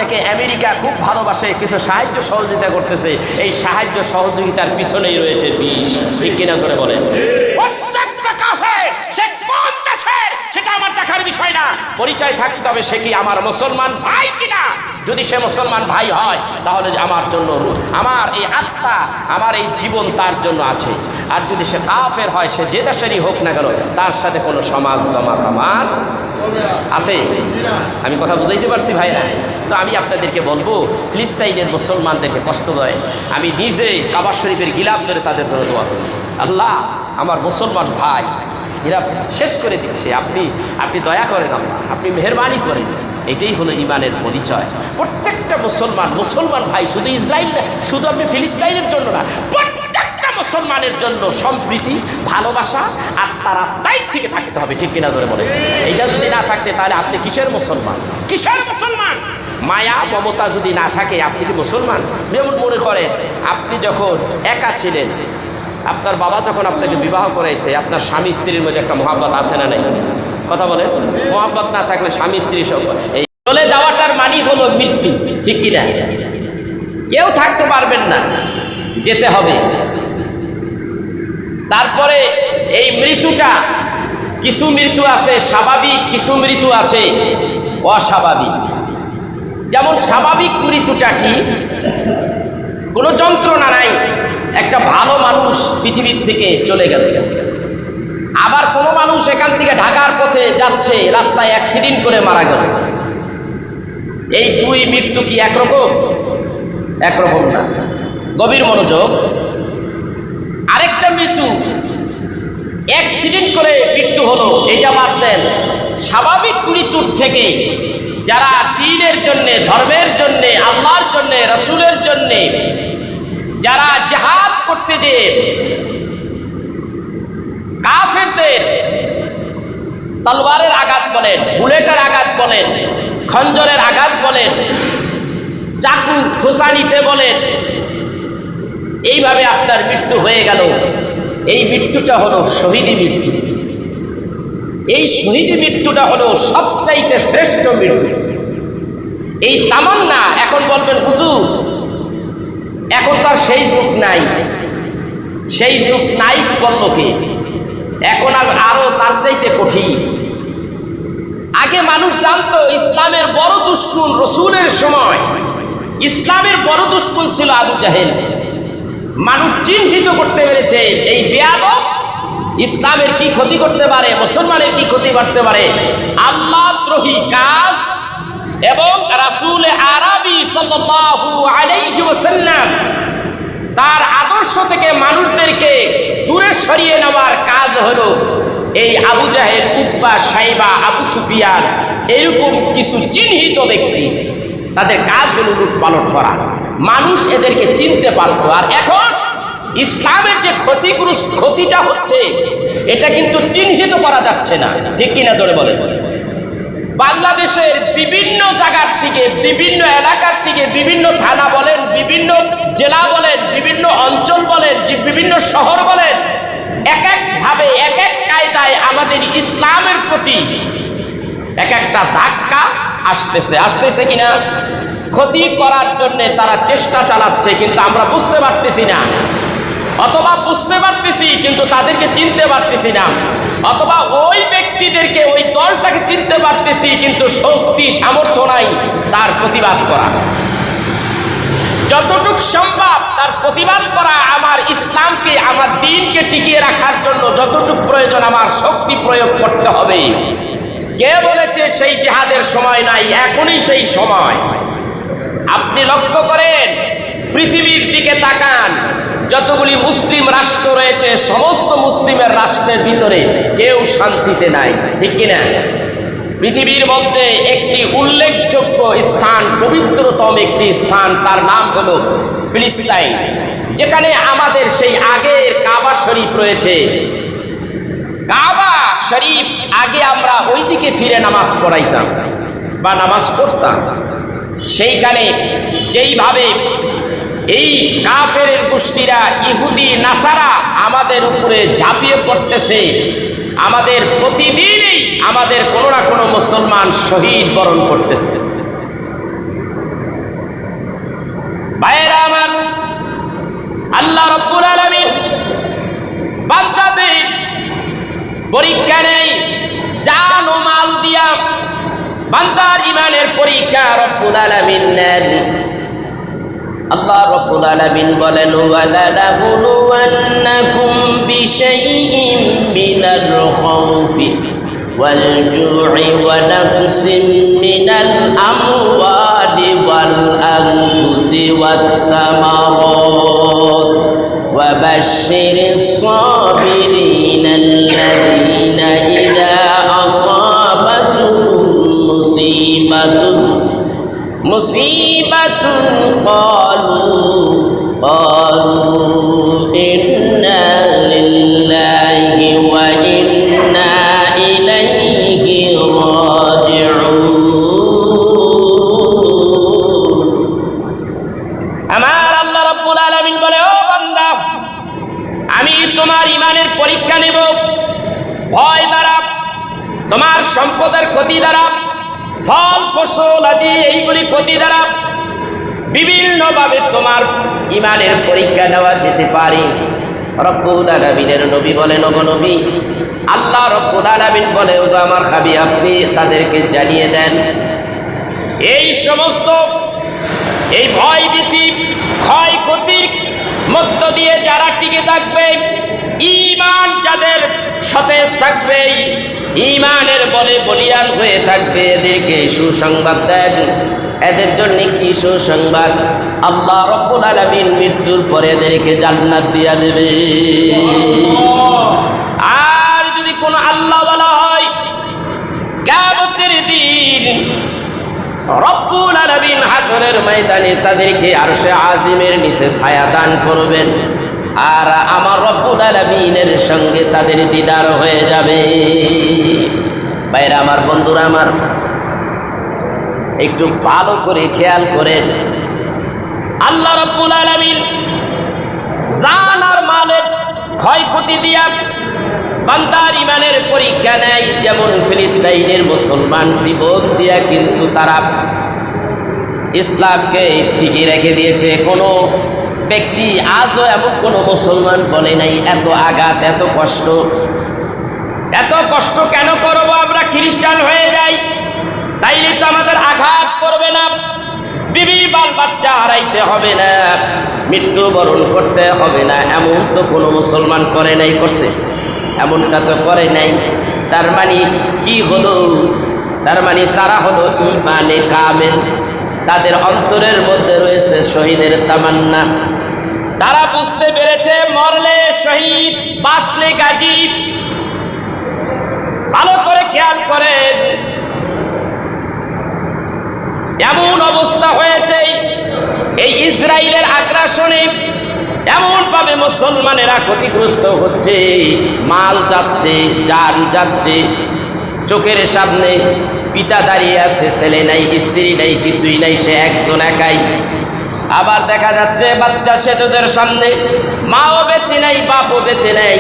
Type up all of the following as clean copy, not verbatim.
আপনাকে আমেরিকা খুব ভালোবাসে, কিছু সাহায্য সহযোগিতা করতেছে, এই সাহায্য সহযোগিতার পিছনেই রয়েছে বিষ। ঠিক কিনা করে বলেন? প্রত্যেকটা কাফের সে কোন দেশের সেটা আমার দেখার বিষয় না, পরিচয় থাকতে হবে সে কি আমার মুসলমান ভাই কিনা। যদি সে মুসলমান ভাই হয় তাহলে আমার জন্য, আমার এই আত্মা, আমার এই জীবন তার জন্য আছে। আর যদি সে কাফের হয়, সে যে দেশেরই হোক না কেন, তার সাথে কোনো সমাজ জমাত আমার আছে। আমি কথা বুঝাইতে পারছি ভাইরা? তো আমি আপনাদেরকে বলবো, ফিলিস্তাইনের মুসলমানদেরকে কষ্ট দেয়, আমি নিজে কাবা শরীফের গিলাফ ধরে তাদের জন্য দোয়া করি, আল্লাহ আমার মুসলমান ভাই এরা শেষ করে দিচ্ছে, আপনি দয়া করেন, আপনি মেহেরবানি করেন। এটাই হলো ইমানের পরিচয়। প্রত্যেকটা মুসলমান ভাই, শুধু ইসরায়েল না, শুধু আপনি ফিলিস্তাইনের জন্য না, প্রত্যেকটা মুসলমানের জন্য সম্প্রীতি, ভালোবাসা আর তারা দায়িত্ব থেকে থাকতে হবে। ঠিক কিনা জোরে বলে? এইটা যদি না থাকতে তাহলে আপনি কিসের মুসলমান? কিসের মুসলমান? মায়া মমতা যদি না থাকে আপনি কি মুসলমান? যেমন মনে করেন আপনি যখন একা ছিলেন, আপনার বাবা যখন আপনাকে বিবাহ করেছে, আপনার স্বামী স্ত্রীর মধ্যে একটা মহাব্বত আছে না নাই? কথা বলেন? মহাব্বত না থাকলে স্বামী স্ত্রী সব এই চলে যাওয়াটার মানে হলো মৃত্যু। ঠিক কিনা? কেউ থাকতে পারবেন না, যেতে হবে। তারপরে এই মৃত্যুটা, কিছু মৃত্যু আছে স্বাভাবিক, কিছু মৃত্যু আছে অস্বাভাবিক। যেমন স্বাভাবিক মৃত্যুটা কি? কোনো যন্ত্রণা নাই, একটা ভালো মানুষ পৃথিবীর থেকে চলে গেল। আবার কোনো মানুষ এখান থেকে ঢাকার পথে যাচ্ছে, রাস্তায় অ্যাক্সিডেন্ট করে মারা গেল। এই দুই মৃত্যু কি একরকম? একরকম না। গভীর মনোযোগ। আরেকটা মৃত্যু অ্যাক্সিডেন্ট করে মৃত্যু হলো, এটা বাদ দেন। স্বাভাবিক মৃত্যুর থেকে যারা দ্বীনের জন্যে, ধর্মের জন্যে, আল্লাহর জন্যে, রাসূলের জন্যে যারা জিহাদ করতে যে কাফেরদের তলোয়ারের আঘাত বলেন, বুলেটের আঘাত বলেন, খঞ্জরের আঘাত বলেন, চাকু খোঁচানিতে বলেন, এইভাবে আপনার মৃত্যু হয়ে গেল। এই মৃত্যুটা হলো শহীদি মৃত্যু। এই শহীদি মৃত্যুটা হলো সবচাইতে শ্রেষ্ঠ মৃত্যু। এই তামান্না এখন বলবেন হুজুর এখন তো আর সেই যুগ নাই। সেই যুগ নাই বলল কে? এখন আরো তার চাইতে কঠিন। আগে মানুষ জানতো ইসলামের বড় দুশমন রাসূলের সময়, ইসলামের বড় দুশমন ছিল আবু জাহেল। মানুষ চিহ্নিত করতে পেরেছে এই বেয়াদব ইসলামের কি ক্ষতি করতে পারে, মুসলমানের কি ক্ষতি করতে পারে। আল্লাহদ্রোহী কাজ এবং রাসূল আরবি সাল্লাল্লাহু আলাইহি ওয়াসাল্লাম তার আদর্শ থেকে মানুষদেরকে দূরে সরিয়ে নেওয়ার কাজ হলো এই আবু জাহেল, উতবা, সাইবা, আবু সুফিয়ান, এরকম কিছু চিহ্নিত ব্যক্তি, তাদের কাজ হলো লুটপালট করা। মানুষ এদেরকে চিনতে পারত। আর এখন ইসলামের যে ক্ষতিটা হচ্ছে এটা কিন্তু চিহ্নিত করা যাচ্ছে না। ঠিক কিনা জোরে বলেন? বাংলাদেশের বিভিন্ন জায়গার থেকে, বিভিন্ন এলাকার থেকে, বিভিন্ন থানা বলেন, বিভিন্ন জেলা বলেন, বিভিন্ন অঞ্চল বলেন, বিভিন্ন শহর বলেন, এক এক ভাবে এক এক কায়দায় আমাদের ইসলামের প্রতি এক একটা ধাক্কা আসতেছে কিনা, ক্ষতি করার জন্য তারা চেষ্টা চালাচ্ছে, কিন্তু আমরা বুঝতে পারতেছি না। অথবা বুঝতে পারতেছি কিন্তু তাদেরকে চিনতে পারতেছি না, অথবা ওই ব্যক্তিদেরকে, ওই দলটাকে চিনতে পারতেছি কিন্তু শক্তি সামর্থ্য নাই তার প্রতিবাদ করা। যতটুক সম্ভব তার প্রতিবাদ করা, আমার ইসলামকে, আমার দ্বীনকে টিকিয়ে রাখার জন্য যতটুক প্রয়োজন আমার শক্তি প্রয়োগ করতে হবে। কে বলেছে সেই জিহাদের সময় নাই? এখনই সেই সময়। আপনি লক্ষ্য করেন, পৃথিবীর দিকে তাকান, যতগুলি মুসলিম রাষ্ট্র রয়েছে সমস্ত মুসলিমের রাষ্ট্রের ভিতরে কেউ শান্তিতে নাই। ঠিক কিনা? পৃথিবীর মধ্যে একটি উল্লেখযোগ্য স্থান, পবিত্রতম একটি স্থান, তার নাম হলো ফিলিস্তাইন, যেখানে আমাদের সেই আগের কাবা শরীফ রয়েছে। কাবা শরীফ আগে আমরা ওই দিকে ফিরে নামাজ পড়াইতাম বা নামাজ পড়তাম। সেইখানে যেইভাবে এই কাফের গোষ্ঠীরা, ইহুদি নাসারা আমাদের উপরে ঝাঁপিয়ে পড়তেছে, আমাদের প্রতিদিনই আমাদের কোনো না কোনো মুসলমান শহীদ বরণ করতেছে। পরীক্ষা নেই জান ও মাল দিয়া বান্দার ঈমানের পরীক্ষা রব্বুল আলামিন নেন। আল্লাহ রব্বুল আলামিন বলেন ওয়ালানাবলুওয়ান্নাকুম বিশাইইম মিনাল খাউফি ওয়াল জু'i ওয়া নাকসিম মিনাল আমওয়ালি ওয়াল আনফুসি ওয়াত তামারাত ওয়া বাশশিরিস সাবিরিনাল্লাযীনা ইযা আসাবাতুহুম মুসিবাতুন قالوا إنا لله وإنا إليه راجعون। আমার আল্লাহ রাব্বুল আলামিন বলে, ও বান্দা, আমি তোমার ঈমানের পরীক্ষা নেব ভয় দ্বারা, তোমার সম্পদের ক্ষতি দ্বারা, ফল ফসল আদি এইগুলি ক্ষতি দ্বারা বিভিন্নভাবে তোমার ঈমানের পরীক্ষা নেওয়া যেতে পারে। রব্বুল আলামিনের নবী বলেন, ওগো নবী, আল্লাহ রব্বুল আলামিন বলে, ওগো আমার হাবিব, আপনি তাদেরকে জানিয়ে দেন এই সমস্ত এই ভয় ভীতি ক্ষয়ক্ষতির মধ্য দিয়ে যারা টিকে থাকবে, ঈমান যাদের সতেজ থাকবে, ঈমানের বলে বলিয়ান হয়ে থাকবে, এদেরকে সুসংবাদ দেন। এদের জন্য কি সুসংবাদ? আল্লাহ রব্বুল আলামিন মৃত্যুর পরে এদেরকে জান্নাত দিয়া দেবে। আর যদি কোনো আল্লাহ ওয়ালা হয়, কিয়ামতের দিন রব্বুল আলামিন হাসরের ময়দানে তাদেরকে আরশে আজিমের নিচে ছায়া দান করবেন, আর আমার রব্বুল আলামিনের সঙ্গে তাদের দিদার হয়ে যাবে। ভাইরা আমার, বন্ধুরা আমার, একটু ভালো করে খেয়াল করেন, আল্লাহ রাব্বুল আলামিন জান আর মালের ক্ষয়ক্ষতি দিয়া বান্দার ঈমানের পরীক্ষা নেয়। যেমন ফিলিস্তিনের মুসলমান জীবন দিয়া কিন্তু তারা ইসলামকে ঠিকই রেখে দিয়েছে। কোনো ব্যক্তি আজও এমন কোনো মুসলমান বলে নাই এত আঘাত, এত কষ্ট কেন করবো? আমরা খ্রিস্টান হয়ে যাই, তাইলে তো আমাদের আঘাত করবে না, বিবি বাল বাচ্চা হারাইতে হবে না, মৃত্যুবরণ করতে হবে না, এমন তো কোনো মুসলমান করে নাই। করছে? এমনটা তো করে নাই। তার মানে কি হলো? তার মানে তারা হলো ঈমানে কামেল, তাদের অন্তরের মধ্যে রয়েছে শহীদের তামান্না। তারা বুঝতে পেরেছে মরলে শহীদ, বাঁচলে গাজী। ভালো করে খেয়াল করেন, এমন অবস্থা হয়েছে এই ইসরায়েলের আগ্রাসনে, এমন ভাবে মুসলমানেরা ক্ষতিগ্রস্ত হচ্ছে, মাল যাচ্ছে, জান যাচ্ছে, চোখের সামনে পিতা দাঁড়িয়ে আছে, ছেলে নাই, স্ত্রী নাই, কিছুই নাই, সে একজন একাই। আবার দেখা যাচ্ছে বাচ্চা সেতুদের সামনে মাও বেঁচে নাই, বাপও বেঁচে নাই,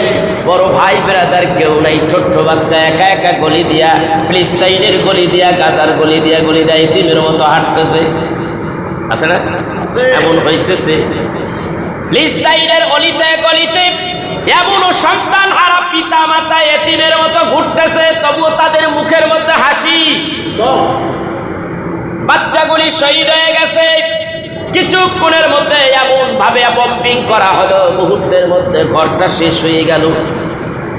বড় ভাই ব্রাদার কেউ নাই, ছোট্ট বাচ্চা একা একা গলি দিয়া, ফিলিস্তিনের গলি দিয়া, গাজার গলি দিয়া এতিমের মতো হাঁটতেছে। আছে না? এমন হইতেছে ফিলিস্তিনের অলিতে গলিতে এমনও সন্তান হারা পিতা মাতা এতিমের মতো ঘুরতেছে, তবুও তাদের মুখের মধ্যে হাসি। বাচ্চাগুলি শহীদ হয়ে গেছে, কিছুক্ষণের মধ্যে এমন ভাবে বম্বিং করা হলো, মুহূর্তের মধ্যে ঘরটা শেষ হয়ে গেল।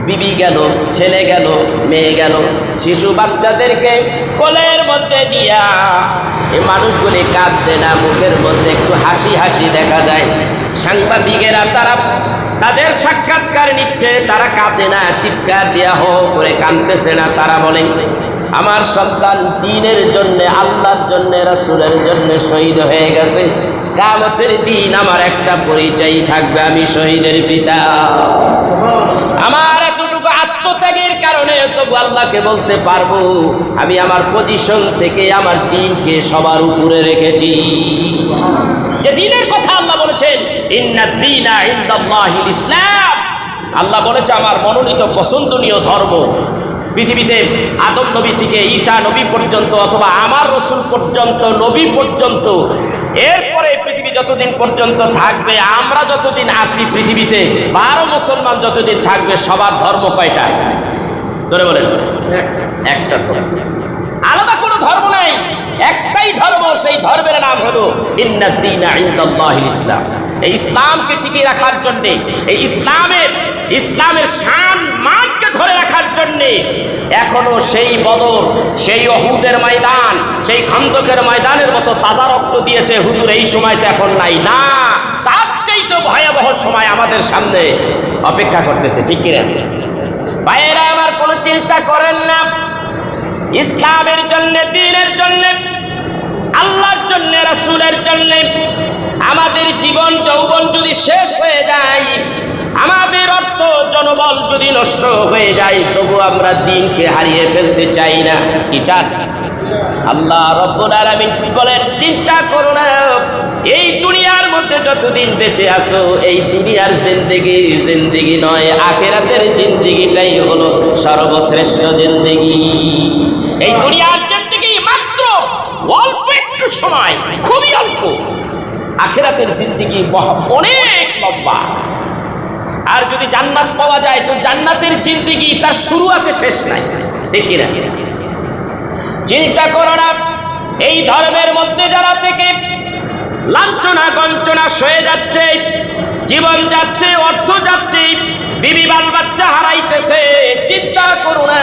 বিবি গেল, ছেলে গেল, মেয়ে গেল, শিশু বাচ্চাদেরকে কোলের মধ্যে নিয়া এই মানুষগুলি কাঁদছে না, মুখের মধ্যে একটু হাসি হাসি দেখা যায়। সাংবাদিকেরা তারা তাদের সাক্ষাৎকার নিচ্ছে, তারা কাঁদে না, চিৎকার দিয়া হো করে কাঁদতেছে না। তারা বলে, আমার সন্তান দ্বীনের জন্য, আল্লাহর জন্য, রাসূলের জন্য শহীদ হয়ে গেছে। কিয়ামতের দিন আমার একটা পরিচয় থাকবে, আমি শহীদের পিতা। আমার এতটুকু আত্মত্যাগের কারণে তবু আল্লাহকে বলতে পারবো, আমি আমার পজিশন থেকে আমার দ্বীনকে সবার উপরে রেখেছি। যে দ্বীনের কথা আল্লাহ বলেছেন, ইন্নাদ দীনা ইনদাল্লাহিল ইসলাম, আল্লাহ বলেছে আমার মনোনীত পছন্দনীয় ধর্ম। পৃথিবীতে আদম নবী থেকে ঈসা নবী পর্যন্ত, অথবা আমার রাসূল পর্যন্ত, নবী পর্যন্ত, এরপরে পৃথিবী যতদিন পর্যন্ত থাকবে, আমরা যতদিন আছি পৃথিবীতে, 12 মুসলমান যতদিন থাকবে, সবার ধর্ম কয়টা? ধরে বলেন একটা ধর্ম, আলাদা কোনো ধর্ম নাই, একটাই ধর্ম। সেই ধর্মের নাম হলো ইন্নাদ-দীনা ইনদাল্লাহিল ইসলাম। এই ইসলামকে টিকিয়ে রাখার জন্য, এই ইসলামের শান মানকে ধরে রাখার জন্য এখনো সেই বদর, সেই উহুদের ময়দান, সেই খন্দকের ময়দানের মতো তাজা রক্ত দিয়েছে হুজুর, এই সময়টা এখন নাই। না, তার চাইতে ভয়াবহ সময় আমাদের সামনে অপেক্ষা করতেছে। ঠিক কিনা ভাইয়েরা আমার? কোনো চিন্তা করেন না, ইসলামের জন্য, দ্বীনের জন্য, আল্লাহর জন্য, রাসূলের জন্য আমাদের জীবন যৌবন যদি শেষ হয়ে যায়, আমাদের অর্থ জনবল যদি নষ্ট হয়ে যায়, তবু আমরা দ্বীনকে হারিয়ে ফেলতে চাই না। কি চান? আল্লাহ রাব্বুল আলামিন বলেন, চিন্তা করো না, এই দুনিয়ার মধ্যে যতদিন বেঁচে আছো, এই দুনিয়ার জিন্দেগি নয়, আখিরাতের জিন্দেগিটাই হলো সর্বশ্রেষ্ঠ জিন্দেগি। এই দুনিয়ার জিন্দেগি মাত্র অল্প একটু সময়, খুবই অল্প। আখিরাতের জিন্দেগি অনেক লম্বা। আর যদি জান্নাত পাওয়া যায়, তো জান্নাতের জিন্দেগি তার শুরু আছে, শেষ নাই। ঠিক কিনা? চিন্তা করো না, এই ধর্মের মধ্যে যারা থেকে লাঞ্ছনা গঞ্চনা সয়ে যাচ্ছে, জীবন যাচ্ছে, অর্থ যাচ্ছে, বিবি বাল বাচ্চা হারাইতেছে, চিন্তা করো না,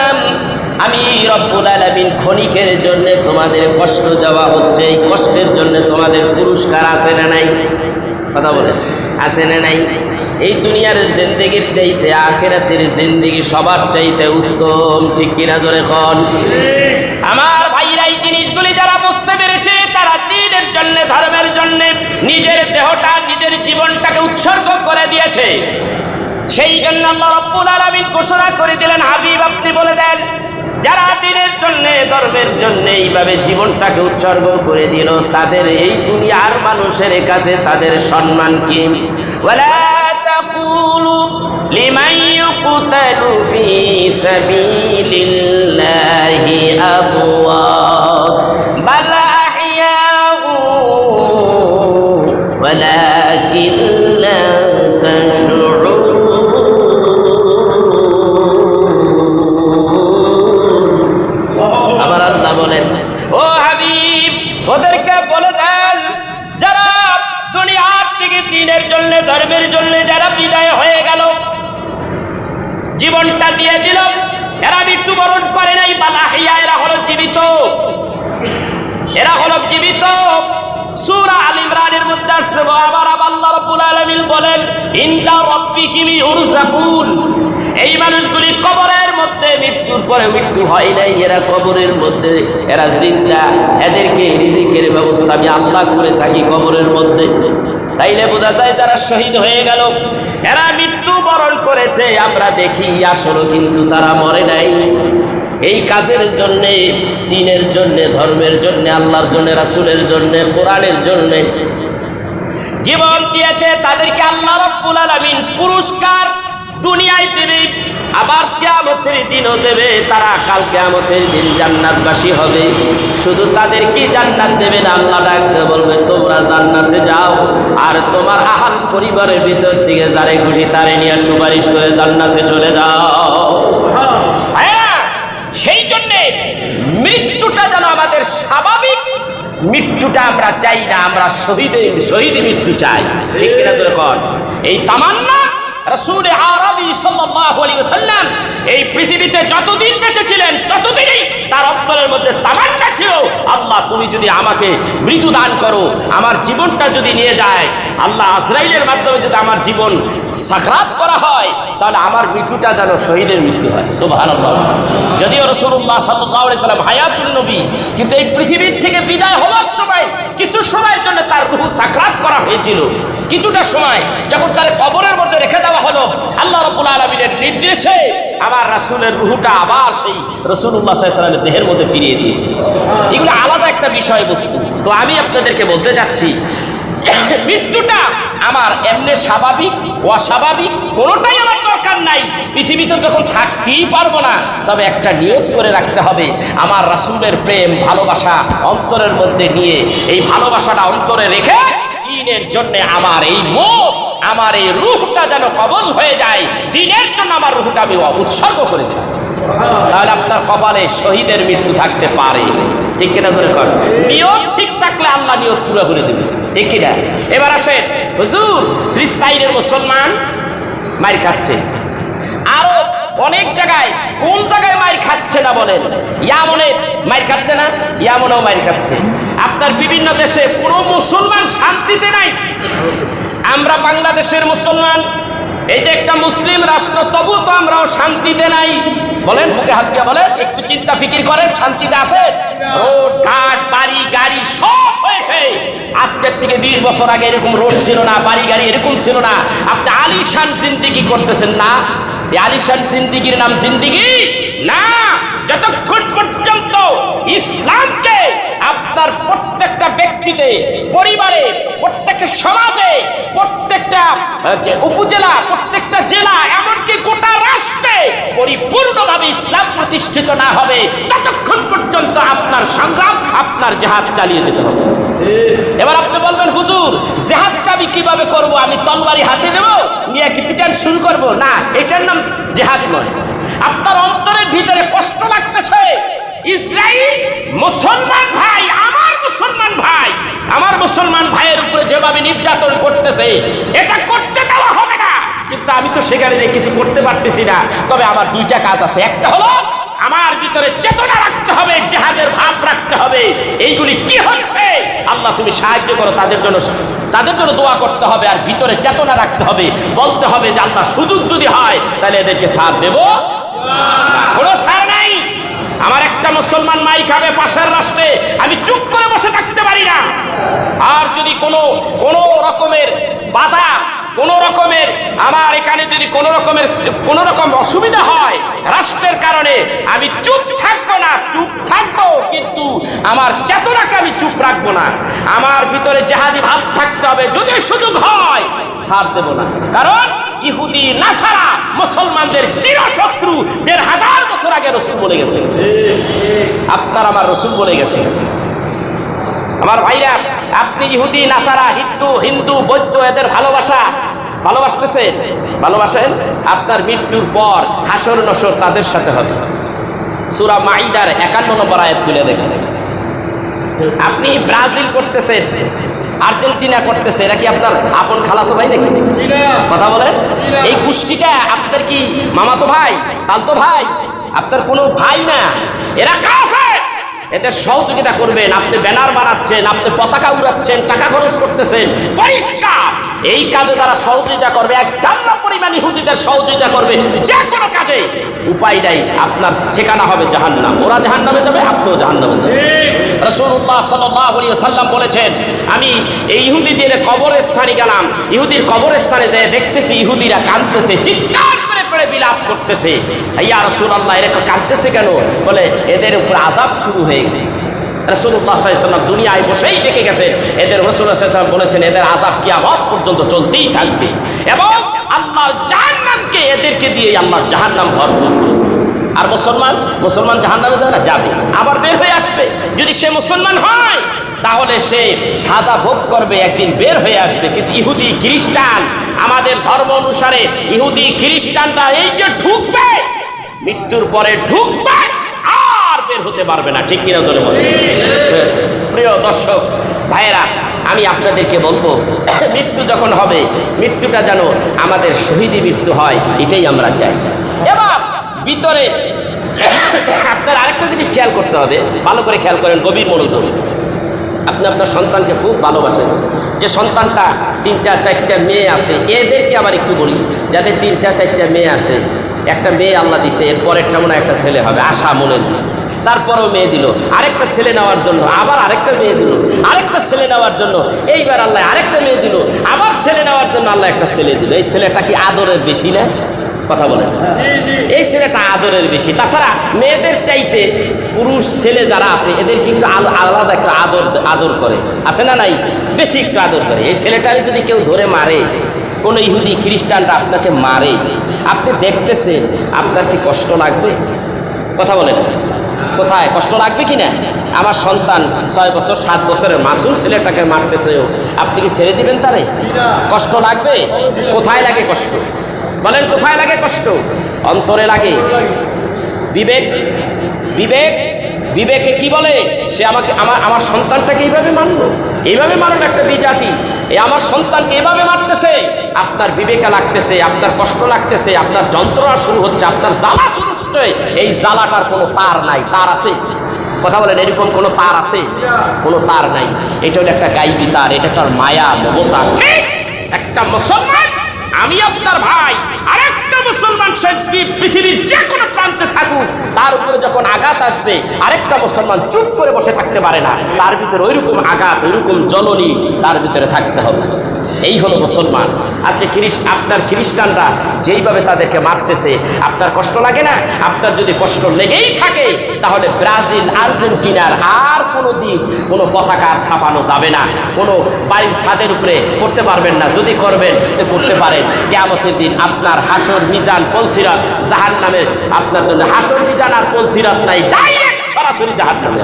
আমি রব্বুল আলামিন ক্ষণিকের জন্য তোমাদের কষ্ট দেওয়া হচ্ছে, এই কষ্টের জন্য তোমাদের পুরস্কার আছে না নাই? কথা বলেন, আছে না নাই? এই দুনিয়ার জিন্দেগির চাইতে আখিরাতের জিন্দেগি সবার চাইতে উত্তম। ঠিক কিনা জোরে কোন? আমার ভাইরা, এই জিনিসগুলি যারা বুঝতে পেরেছে, তারা দ্বীনের জন্য, ধর্মের জন্য নিজের দেহটা, নিজের জীবনটাকে উৎসর্গ করে দিয়েছে। সেই জন্য আল্লাহ রাব্বুল আলামিন ঘোষণা করে দিলেন, হাবিব আপনি বলে দেন, যারা দ্বীনের জন্য, ধর্মের জন্য এইভাবে জীবনটাকে উৎসর্গ করে দিল, তাদের এই দুনিয়ার মানুষের কাছে তাদের সম্মান কি? ওয়ালা তাকুলু লিমান ইউকতালু ফি সাবিলিল্লাহি আমওয়াত বাল আহইয়াউ ওয়ালাকিন লা তাশউরুন। আমার আল্লাহ বলেন, ও হাবিব, ওদেরকে বলে দেন, যারা দুনিয়ার থেকে দ্বীনের জন্য, ধর্মের জন্য যারা বিদায় হয়ে গেল, জীবনটা দিয়ে দিল, এরা মৃত্যুবরণ করে নাই, বালাহিয়া, এরা হলো জীবিত, এরা হলো জীবিত। সূরা আল ইমরানের মধ্যে আসছে, আবার আল্লাহ রাব্বুল আলামিন বলেন, ইনদা রাব্বিহিম ইউরযাকুন। এই মানুষগুলি কবরের মধ্যে, মৃত্যুর পরে মৃত্যু হয় নাই, এরা কবরের মধ্যে, এরা জিন্দা, এদেরকে রিজিকের ব্যবস্থা আমি আল্লাহ করে থাকি কবরের মধ্যে। তাইলে বোঝা যায় যারা শহীদ হয়ে গেল, এরা মৃত্যুবরণ করেছে, আমরা দেখি আসলে কিন্তু তারা মরে নাই। এই কাজের জন্য, দ্বীনের জন্য, ধর্মের জন্য, আল্লাহর জন্য, রাসূলের জন্য, কোরআনের জন্য জীবন দিয়েছে, তাদেরকে আল্লাহ রাব্বুল আলামিন পুরস্কার দুনিয়ায় দেবে, আবার কিয়ামতের দিনও দেবে। তারা কাল কিয়ামতের দিন জান্নাতবাসী হবে। শুধু তাদের কি জান্নাত দেবে না, আল্লাহ ডাকতে বলবে, তোমরা জান্নাতে যাও, আর তোমার আহাল পরিবারের ভিতর থেকে যারে খুশি তারে নিয়ে সুপারিশ করে জান্নাতে চলে যাও। হ্যাঁ, সেই জন্য মৃত্যুটা যেন আমাদের স্বাভাবিক মৃত্যুটা আমরা চাই না, আমরা শহীদ মৃত্যু চাই। ঠিক কিনা যখন এই তামান্না রাসূল আরবি সাল্লাল্লাহু আলাইহি ওয়াসাল্লাম এই পৃথিবীতে যতদিন বেঁচে ছিলেন, ততদিনই তার অন্তরের মধ্যে তামান্না ছিল, আল্লাহ তুমি যদি আমাকে মৃত্যু দান করো, আমার জীবনটা যদি নিয়ে যায়, আল্লাহ আজরাইলের মাধ্যমে যদি আমার জীবন সাকরাত করা হয়, তাহলে আমার মৃত্যুটা যেন শহীদের মৃত্যু হয়। সুবহানাল্লাহ। যদিও রাসূলুল্লাহ সাল্লাল্লাহু আলাইহি ওয়াসাল্লাম হায়াতুন নবী, কিন্তু এই পৃথিবীর থেকে বিদায় হওয়ার সময় কিছু সময়ের জন্য তার রূহ সাকরাত করা হয়েছিল। কিছুটা সময় যখন তার কবরের মধ্যে রেখে দেওয়া হলো, আল্লাহ রাব্বুল আলামিনের নির্দেশে আমার রাসূলের রূহটা আবার সেই রাসূলুল্লাহ সাল্লাল্লাহু আলাইহি ওয়াসাল্লামের দেহের মধ্যে ফিরিয়ে দিয়েছে। এগুলো আলাদা একটা বিষয়বস্তু। তো আমি আপনাদেরকে বলতে চাচ্ছি, মৃত্যুটা আমার এমনি স্বাভাবিক, অস্বাভাবিক কোনোটাই আমার দরকার নাই। পৃথিবীতে যখন থাকতেই পারবো না, তবে একটা নিয়ত করে রাখতে হবে, আমার রাসূলের প্রেম ভালোবাসা অন্তরের মধ্যে নিয়ে, এই ভালোবাসাটা অন্তরে রেখে দ্বীনের জন্য আমার এই মত, আমার এই রূহটা যেন কবজ হয়ে যায়, দ্বীনের জন্য আমার রূহটা আমি উৎসর্গ করে দিই। তাহলে আপনার কপালে শহীদের মৃত্যু থাকতে পারে, ঠিক কিনা ধরে কর। নিয়ত ঠিক থাকলে আল্লাহ নিয়ত পুরো করে দেবে, ঠিক কিনা। এবার আসেন, হুজুর ফিলিস্তিনের মুসলমান মার খাচ্ছে, আরো অনেক জায়গায়, কোন জায়গায় মার খাচ্ছে না বলেন? ইয়ামনে মার খাচ্ছে না? ইয়ামনেও মার খাচ্ছে। আপনার বিভিন্ন দেশে পুরো মুসলমান শান্তিতে নাই। আমরা বাংলাদেশের মুসলমান, এই যে একটা মুসলিম রাষ্ট্র, তবু তো আমরাও শান্তিতে নাই। বলেন, বুকে হাত দিয়ে বলেন, একটু চিন্তা ফিকির করেন, শান্তিতে আছে? রোড ঘাট বাড়ি গাড়ি সব হয়েছে। আজকের থেকে 20 বছর আগে এরকম রোড ছিল না, বাড়ি গাড়ি এরকম ছিল না। আপনি আলিশান জিন্দিগি করতেছেন না? এই আলিশান জিন্দিগির নাম জিন্দিগি না, যতক্ষণ পর্যন্ত ইসলামকে আপনার প্রত্যেকটা ব্যক্তিতে, পরিবারে, প্রত্যেকটা সমাজে, প্রত্যেকটা উপজেলা, প্রত্যেকটা জেলা, এমনকি গোটা রাষ্ট্রে পরিপূর্ণভাবে ইসলাম প্রতিষ্ঠিত না হবে, ততক্ষণ পর্যন্ত আপনার সংগ্রাম, আপনার জিহাদ চালিয়ে যেতে হবে। এবার আপনি বলবেন, হুজুর জিহাদটা আমি কিভাবে করব? আমি তলবারি হাতে নেব, নিয়ে কি পিটান শুরু করব? না, এটার নাম জিহাদ নয়। আপনার অন্তরের ভিতরে কষ্ট লাগতেছে, ইসরায়েল মুসলমান ভাই, আমার মুসলমান ভাই, আমার মুসলমান ভাইয়ের উপরে যেভাবে নির্যাতন করতেছে, এটা করতে দেওয়া হবে না। কিন্তু আমি তো সেখানে কিছু করতে পারতেছি না। তবে আমার দুইটা কাজ আছে। একটা হলো আমার ভিতরে চেতনা রাখতে হবে, জিহাদের ভাব রাখতে হবে। এইগুলি কি হচ্ছে, আল্লাহ তুমি সাহায্য করো, তাদের জন্য দোয়া করতে হবে। আর ভিতরে চেতনা রাখতে হবে, বলতে হবে যে আল্লাহ সুযোগ যদি হয় তাহলে এদেরকে সাথ দেব, কোনো ছাড় নাই। আমার একটা মুসলমান মাই খাবে পাশের রাষ্ট্রে, আমি চুপ করে বসে থাকতে পারি না। আর যদি কোনো রকমের বাধা, কোন রকমের আমার এখানে যদি কোন রকম অসুবিধা হয় রাষ্ট্রের কারণে, আমি চুপ থাকবো না। চুপ থাকবো, কিন্তু আমার চেতনাকে আমি চুপ রাখবো না। আমার ভিতরে জিহাদি ভাব থাকতে হবে। যদি সুযোগ হয় ছাড় দেব না। কারণ ইহুদি নাসারা মুসলমানদের চিরশত্রু, 1500 বছর আগে রসুল বলে গেছে। আপনার আমার রসুল বলে গেছে। আমার ভাইরা, আপনি ইহুদি নাসারা, হিন্দু বৌদ্ধ, এদের ভালোবাসেন। আপনার মৃত্যুর পর হাসর নসর তাদের সাথে হবে। সূরা মাইদার 51 নম্বর আয়াত খুলে দেখেন। আপনি ব্রাজিল করতেছেন, আর্জেন্টিনা করতেছে, এরা কি আপনার আপন খালাতো ভাই নাকি? কথা বলেন। এই গোষ্ঠীটা আপনার কি মামাতো ভাই, তালতো ভাই? আপনার কোনো ভাই না, এরা কাফের। এদের সহযোগিতা করবেন। আপনি ব্যানার বানাচ্ছেন, আপনি পতাকা উড়াচ্ছেন, টাকা খরচ করতেছেন, পরিষ্কার এই কাজে তারা সহযোগিতা করবে। এক চামড়া পরিমাণ ইহুদিদের সহযোগিতা করবে যে কোনো কাজে। উপায় নাই, আপনার ঠিকানা হবে জাহান্নাম। ওরা জাহান্নামে যাবে, আপনিও জাহান্নামে যাবেন। রাসূলুল্লাহ সাল্লাল্লাহু আলাইহি ওয়াসাল্লাম বলেছেন, আমি এই ইহুদিদের কবরস্থানে গেলাম। ইহুদির কবরস্থানে যেয়ে দেখতেছি ইহুদিরা কাঁদতেছে, চিৎকার করে করে বিলাপ করতেছে। ইয়া রাসূলুল্লাহ, এরা কাঁদতেছে কেন? বলে এদের উপর আযাব শুরু হয়ে গেছে। রাসূলুল্লাহ সাল্লাল্লাহু আলাইহি ওয়াসাল্লাম দুনিয়ায় বসেই দেখে গেছেন এদের। রাসূলুল্লাহ সাল্লাল্লাহু আলাইহি ওয়াসাল্লাম বলেছেন এদের আযাব কিয়ামত পর্যন্ত চলতেই থাকবে, এবং আল্লাহর জাহান্নামকে এদেরকে দিয়ে আল্লাহর জাহান্নাম ভরপুর। আর মুসলমান জাহান্নামে যাবে না? যাবে, আবার বের হয়ে আসবে। যদি সে মুসলমান হয় তাহলে সে সাজা ভোগ করবে, একদিন বের হয়ে আসবে। কিন্তু ইহুদি খ্রিস্টান, আমাদের ধর্ম অনুসারে ইহুদি খ্রিস্টানরা এই যে ঢুকবে, মৃত্যুর পরে ঢুকবে, আর বের হতে পারবে না। ঠিক কিনা জোরে বলেন? প্রিয় দর্শক ভাইয়েরা, আমি আপনাদেরকে বলবো, মৃত্যু যখন হবে, মৃত্যুটা যেন আমাদের শহীদি মৃত্যু হয়, এটাই আমরা চাই। এবার ভিতরে আপনার আরেকটা জিনিস খেয়াল করতে হবে, ভালো করে খেয়াল করেন, গভীর মনোযোগ। আপনি আপনার সন্তানকে খুব ভালোবাসেন। যে সন্তানটা 3টা 4টা মেয়ে আছে, এদেরকে আবার একটু বলি, যাদের 3টা 4টা মেয়ে আছে, একটা মেয়ে আল্লাহ দিছে, এরপর একটা মনে একটা ছেলে হবে, আশা মনে, তারপরেও মেয়ে দিল, আরেকটা ছেলে নেওয়ার জন্য, আবার আরেকটা মেয়ে দিল, আরেকটা ছেলে নেওয়ার জন্য, এইবার আল্লাহ আরেকটা মেয়ে দিল, আবার ছেলে নেওয়ার জন্য আল্লাহ একটা ছেলে দিল। এই ছেলেটা কি আদরের বেশি না? কথা বলেন। এই ছেলেটা আদরের বেশি। তাছাড়া মেয়েদের চাইতে পুরুষ ছেলে যারা আছে এদের কিন্তু আলাদা একটা আদর করে, আছে না নাই? বেশি একটু আদর করে। এই ছেলেটারে যদি কেউ ধরে মারে, কোন ইহুদি খ্রিস্টানরা আপনাকে মারে, আপনি দেখতেছেন, আপনার কি কষ্ট লাগবে? কথা বলেন, কোথায় কষ্ট লাগবে কিনা? আমার সন্তান 6 বছর 7 বছরের মাসুম ছেলেটাকে মারতেছে, আপনি কি ছেড়ে দিবেন তারে? কষ্ট লাগবে? কোথায় লাগে কষ্ট? বলেন, কোথায় লাগে কষ্ট? অন্তরে লাগে। বিবেক বিবেক বিবেকে কি বলে? সে আমাকে আমার সন্তানটাকে এইভাবে মারলো, এইভাবে মারলো একটা বিজাতি, আমার সন্তানকে এভাবে মারতেছে, আপনার বিবেকে লাগতেছে, আপনার কষ্ট লাগতেছে, আপনার যন্ত্রণা শুরু হচ্ছে, আপনার জ্বালা শুরু হচ্ছে। এই জ্বালাটার কোনো তার নাই, তার আছে? কথা বলেন, এরকম কোনো তার আছে? কোনো তার নাই। এটা হলো একটা গাইবী তার, এটা তার মায়া মমতা। ঠিক একটা মুসলমান, আমি আপনার ভাই, আরেকটা মুসলমান পৃথিবীর যে কোনো প্রান্তে থাকুক, তার উপরে যখন আঘাত আসবে আরেকটা মুসলমান চুপ করে বসে থাকতে পারে না, তার ভিতরে ওইরকম আঘাত, ওইরকম জ্বলনি তার ভিতরে থাকতে হবে। এই হলো মুসলমান। আজকে আপনার খ্রিস্টানরা যেইভাবে তাদেরকে মারতেছে, আপনার কষ্ট লাগে না? আপনার যদি কষ্ট লেগেই থাকে, তাহলে ব্রাজিল আর্জেন্টিনার আর কোনোদিন কোনো পতাকা ছাপানো যাবে না, কোনো বাড়ির ছাদের উপরে করতে পারবেন না। যদি করবেন তো করতে পারেন কিয়ামতের দিন আপনার হাসর মিজান পলসিরাত জাহান্নামের, আপনার জন্য হাসর মিজান আর পলসিরাত নাই, ডাইরেক্ট সরাসরি জাহান্নামে,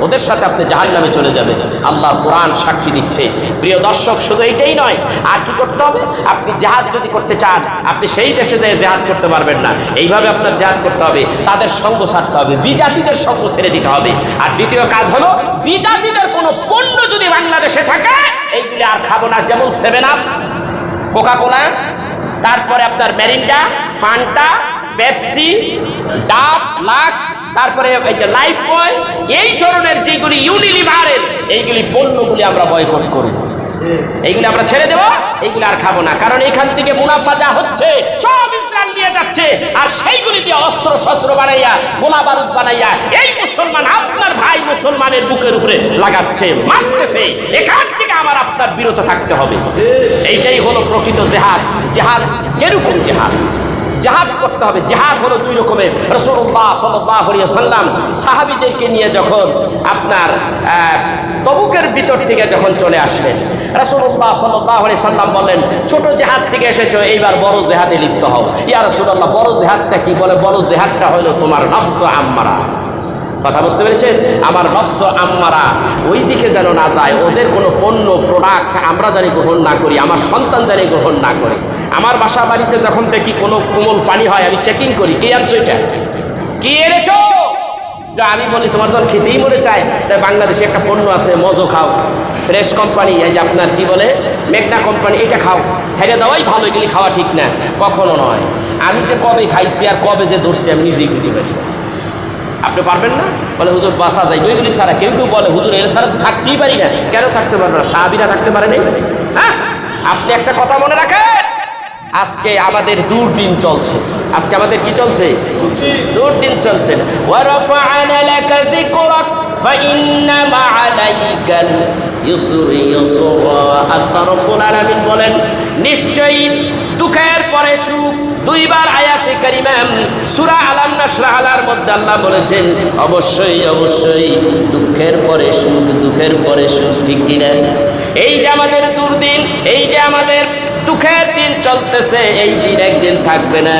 ওদের সাথে আপনি জাহান্নামে চলে যাবেন। আল্লাহ কোরআন সাক্ষী দিচ্ছে। প্রিয় দর্শক, শুধু এইটাই নয়, আর কি করতে হবে? আপনি জিহাদ যদি করতে চান, আপনি সেই দেশে যেয়ে জিহাদ করতে পারবেন না, এইভাবে আপনার জিহাদ করতে হবে, তাদের সঙ্গ ছাড়তে হবে, বিজাতিদের সঙ্গ ছেড়ে দিতে হবে। আর দ্বিতীয় কাজ হলো, বিজাতিদের কোনো পণ্য যদি বাংলাদেশে থাকে, এইগুলি আর খাবো না। যেমন 7 আপ, কোকা-কোলা, তারপরে আপনার মেরিন্ডা, ফান্টা, পেপসি, ডাব, লাক্স, তারপরে লাইফ বয়, এই ধরনের যেগুলি ইউনিলিভারের, এইগুলি পণ্যগুলি আমরা বয়কট করব, এইগুলি আমরা ছেড়ে দেব, এইগুলি আর খাবো না। কারণ এখান থেকে মুনাফা যা হচ্ছে সব ইসরায়েল নিয়ে যাচ্ছে, আর সেইগুলি দিয়ে অস্ত্র শস্ত্র বানাইয়া, গোলা বারুদ বানাইয়া এই মুসলমান, আপনার ভাই মুসলমানের বুকের উপরে লাগাচ্ছে, মারতেছে। এখান থেকে আমার আপনার বিরত থাকতে হবে। এইটাই হলো প্রকৃত জেহাদ। জেহাদ কিরকম জেহাদ? জিহাদ করতে হবে। জিহাদ হলো 2 রকমের। রাসূলুল্লাহ সাল্লাল্লাহু আলাইহি ওয়াসাল্লাম সাহাবীদেরকে নিয়ে যখন আপনার তবুকের ভিতর থেকে যখন চলে আসলেন, রাসূলুল্লাহ সাল্লাল্লাহু আলাইহি ওয়াসাল্লাম বলেন, ছোট জিহাদ থেকে এসেছো, এইবার বড় জিহাদে লিপ্ত হও। ইয়া রাসূলুল্লাহ, বড় জিহাদটা কি? বলে, বড় জিহাদটা হলো তোমার নফস আম্মারা। কথা বুঝতে পেরেছেন? আমার নফস আম্মারা ওই দিকে যেন না যায়, ওদের কোনো পণ্য প্রোডাক্ট আমরা জানি গ্রহণ না করি, আমার সন্তান জানি গ্রহণ না করে। আমার বাসা বাড়িতে যখন দেখি কোনো কোমল পানি হয়, আমি চেকিং করি, কে আনছো এটা, কি এনেছো? আমি বলি তোমার যখন খেতেই মনে চায়, তাই বাংলাদেশে একটা পণ্য আছে, মজো খাও, ফ্রেশ কোম্পানি, এই যে আপনার কি বলে মেঘনা কোম্পানি, এটা খাও, ছেড়ে দেওয়াই ভালো, এগুলি খাওয়া ঠিক না। কখনো নয়। আমি যে কবে খাইছি আর কবে যে ধরছি আমি নিজেই বুঝতে পারি। আপনি পারবেন না? বলে হুজুর বাসা যাই ওইগুলি ছাড়া। কেউ কেউ বলে হুজুর এর ছাড়া তো থাকতেই পারি না। কেন থাকতে পারবে না? সাহাবীরা থাকতে পারে নাই? হ্যাঁ, আপনি একটা কথা মনে রাখেন, আজকে আমাদের দুর্দিন চলছে। আজকে আমাদের কি চলছে? দুর্দিন চলছে। ওয়ারাফা'না লাকা যিকরাক ফাইন্না মা'আলাইকাল ইউসরি ইউসরা। আল্লাহ রাব্বুল আলামিন বলেন, নিশ্চয়ই দুঃখের পরে সুখ। 2 বার আয়াতে কারিমা সূরা আলাম নাশরাহর মধ্যে আল্লাহ বলেছেন, অবশ্যই অবশ্যই দুঃখের পরে সুখ, দুঃখের পরে সুখ। ঠিক কিনা? এই যে আমাদের দুর্দিন, এই যে আমাদের দুঃখের দিন চলতেছে, এই দিন একদিন থাকবে না।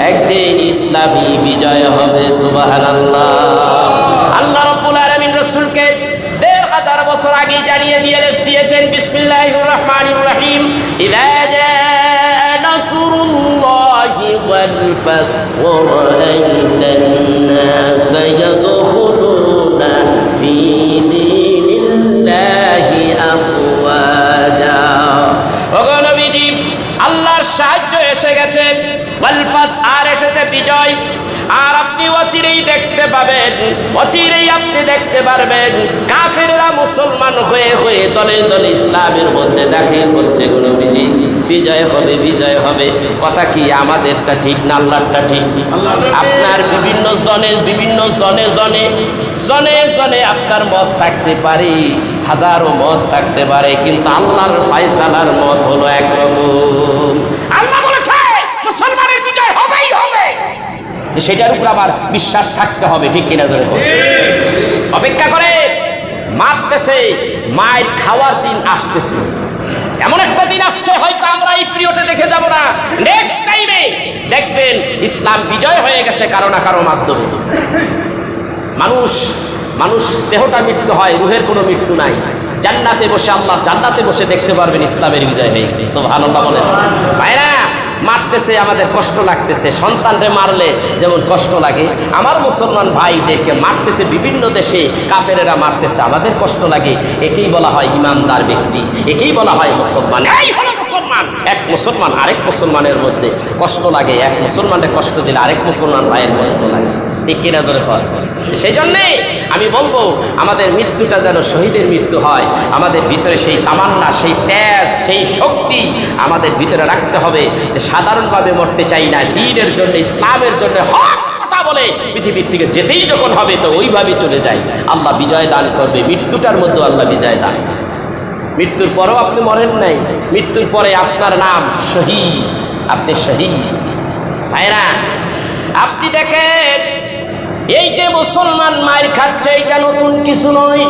একদিন ইসলামী বিজয় হবে। সুবহানাল্লাহ। আল্লাহ রাব্বুল আলামিন রাসূলকে 1500 বছর আগে জানিয়ে দিয়েছেন, বিসমিল্লাহির রহমানির রহিম, ইযা জাআ নাসরুল্লাহি ওয়াল ফাত ওয়া রাআইতান নাসা ইয়াদখুলুনা ফি দীনিল্লাহি আফওয়াজা। ওগো নবীজি, আল্লাহর সাহায্য এসে গেছে, ওয়াল ফাত, আর এসেছে বিজয়। আর আপনি অচিরেই দেখতে পাবেন, অচিরেই আপনি দেখতে পারবেন কাফেররা মুসলমান হয়ে হয়ে দলে দলে ইসলামের মধ্যে দাখিল হচ্ছে। নবীজি, বিজয় হবে, বিজয় হবে। কথা কি আমাদেরটা ঠিক না আল্লাহরটা ঠিক? আপনার বিভিন্ন জনে আপনার মত থাকতে পারে, হাজারো মত থাকতে পারে, কিন্তু আল্লাহর ফায়সালার মত হলো একরকম। আল্লাহ বলেছে মুসলমানের বিজয় হবেই হবে, সেটার উপর আবার বিশ্বাস থাকতে হবে। ঠিক কিনা? ধরে অপেক্ষা করে মারতেছে, মায়ের খাওয়ার দিন আসতেছে, এমন একটা দিন আসছে হয়তো আমরা এই পিরিয়ডে দেখে যাব না, নেক্সট টাইমে দেখবেন ইসলাম বিজয় হয়ে গেছে কারো না কারো মাধ্যমে। মানুষ দেহটা মৃত্যু হয়, রুহের কোনো মৃত্যু নাই। জান্নাতে বসে, আল্লাহ জান্নাতে বসে দেখতে পারবেন ইসলামের বিজয় হয়ে গেছে। সুবহানাল্লাহ বলেন। ভাইরা, মারতেছে, আমাদের কষ্ট লাগতেছে। সন্তানরে মারলে যেমন কষ্ট লাগে, আমার মুসলমান ভাইদেরকে মারতেছে, বিভিন্ন দেশে কাফেরেরা মারতেছে, আমাদের কষ্ট লাগে। একেই বলা হয় ইমানদার ব্যক্তি, একেই বলা হয় মুসলমান। এই হলো মুসলমান। এক মুসলমান আরেক মুসলমানের মধ্যে কষ্ট লাগে, এক মুসলমানের কষ্ট দিলে আরেক মুসলমান ভাইয়ের কষ্ট লাগে, ঠিক কিনা ধরে হয়। সেই জন্যে আমি বলবো আমাদের মৃত্যুটা যেন শহীদের মৃত্যু হয়। আমাদের ভিতরে সেই তামান্না, সেই তেজ, সেই শক্তি আমাদের ভিতরে রাখতে হবে যে সাধারণভাবে মরতে চাই না, দ্বীনের জন্য, ইসলামের জন্য হক কথা বলে পৃথিবীর থেকে যেতেই যখন হবে তো ওইভাবে চলে যাই। আল্লাহ বিজয় দান করবে, মৃত্যুটার মধ্যে আল্লাহ বিজয় দান। মৃত্যুর পরেও আপনি মরেন নাই, মৃত্যুর পরে আপনার নাম শহীদ, আপনি শহীদ। ভাইরা আপনি দেখেন এই যে মুসলমান মায়ের খাচ্ছে, এটা নতুন কিছু নয়,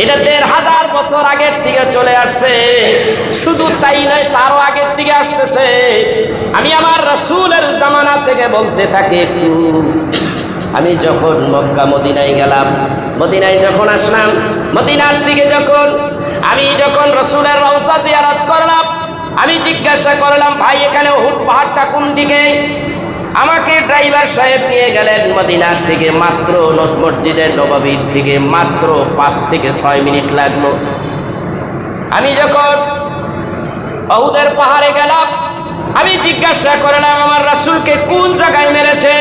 এটা 1500 বছর আগের থেকে চলে আসছে। শুধু তাই নয়, তারও আগের থেকে আসতেছে। আমি আমার রাসূলের জামানা থেকে বলতে থাকি। একটু আমি যখন মক্কা মদিনায় গেলাম, মদিনায় যখন আসলাম, মদিনার থেকে আমি যখন রাসূলের রওজা জিয়ারত করলাম, আমি জিজ্ঞাসা করলাম, ভাই এখানে উহুদ পাহাড়টা কোন দিকে? আমাকে ড্রাইভার সাহেব নিয়ে গেলেন মদিনার থেকে মাত্র মসজিদের নববীর থেকে মাত্র 5 থেকে 6 মিনিট লাগলো। আমি যখন উহুদের পাহাড়ে গেলাম, আমি জিজ্ঞাসা করলাম আমার রাসূলকে কোন জায়গায় মেরেছে,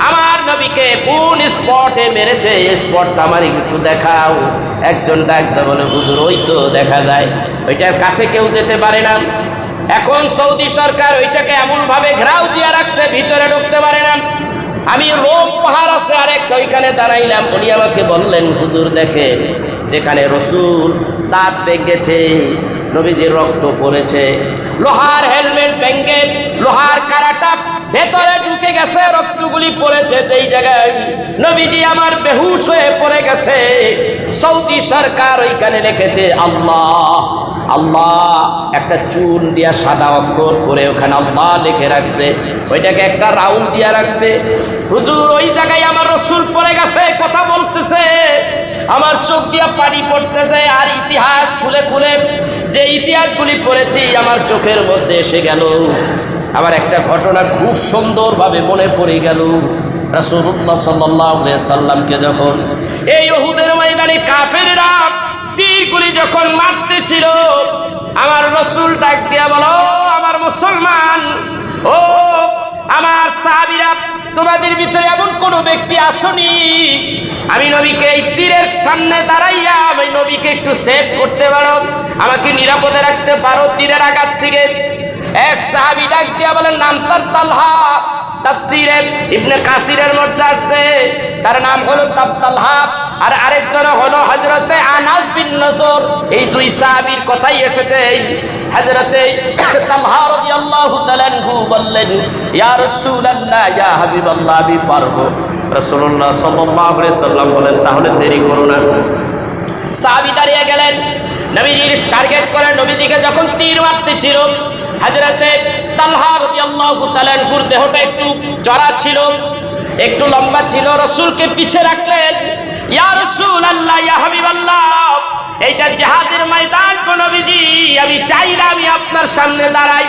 আমার নবীকে কোন স্পটে মেরেছে, স্পটটা আমার একটু দেখাও। একজন ডাক্তার বলে, হুজুর ওই তো দেখা যায়, ওইটার কাছে কেউ যেতে পারে না। এখন সৌদি সরকার ওইটাকে এমন ভাবে ঘেরাও দিয়ে রাখছে, ভিতরে ঢুকতে পারে না। আমি রোম পাহাড় আছে আরেকটা, ওইখানে দাঁড়াইলাম। উনি আমাকে বললেন, হুজুর দেখেন যেখানে রাসূল দাঁত ভেঙেছে, নবীজির রক্ত পড়েছে, লোহার হেলমেট ভেঙে লোহার কাঁটাটা ভেতরে ঢুকে গেছে, রক্তগুলি পড়েছে যেই জায়গায় নবীজি আমার বেহুশ হয়ে পড়ে গেছে। সৌদি সরকার ওইখানে রেখেছে আল্লাহ আল্লাহ, একটা চুন দিয়া সাদা অক্ষর করে ওখানে আল্লাহ লিখে রাখছে, ওইটাকে একটা রাউন্ড দিয়া রাখছে। হুজুর ওই জায়গায় আমার রাসূল পড়ে গেছে, কথা বলতেছে, আমার চোখ দিয়া পানি পড়তেছে। আর ইতিহাস খুলে খুলে যে ইতিহাসগুলি পড়েছি আমার চোখের মধ্যে এসে গেল। আমার একটা ঘটনা খুব সুন্দরভাবে মনে পড়ে গেল। রাসূলুল্লাহ সাল্লাল্লাহু আলাইহি সাল্লামকে যখন এই উহুদের ময়দানে কাফেররা তীরগুলি যখন মারতেছিল, আমার রাসূল ডাক দিয়া বলো, আমার মুসলমান, ও আমার সাহাবীরা, তোমাদের ভিতরে এমন কোন ব্যক্তি আসনি আমি নবীকে এই তীরের সামনে দাঁড়াইয়া আমি নবীকে একটু সেভ করতে পারো, আমাকে নিরাপদে রাখতে পারো তীরের আঘাত থেকে? এক সাহাবী ডাক দিয়া বলেন, নাম তার তালহা। তাফসীরে ইবনে কাসিরের মধ্যে আছে তার নাম হলো তালহা, আর আরেকজন হলো হযরতে আনাস বিন নজর। এই দুই সাহাবীর কথাই এসেছে। হযরতে তালহা রাদিয়াল্লাহু তাআলা আনহু বললেন, ইয়া রাসূলুল্লাহ, ইয়া হাবিবাল্লাহ, আমি পারবো। রাসূলুল্লাহ সাল্লাল্লাহু আলাইহি সাল্লাম বলেন, তাহলে দেরি করো না। সাহাবী দাঁড়িয়ে গেলেন, নবীজির টার্গেট করে নবীজিকে যখন তীর মারতেছিল, হযরতে তালহা রাদিয়াল্লাহু তাআলা আনহুর দেহটা একটু চড়া ছিল, একটু লম্বা ছিল। রাসূলকে পিছে রাখলেন, ইয়া রাসূলুল্লাহ, ইয়া হাবিবাল্লাহ, এইটা জিহাদের ময়দান গো নবীজি, আমি চাই না আমি আপনার সামনে দাঁড়াই,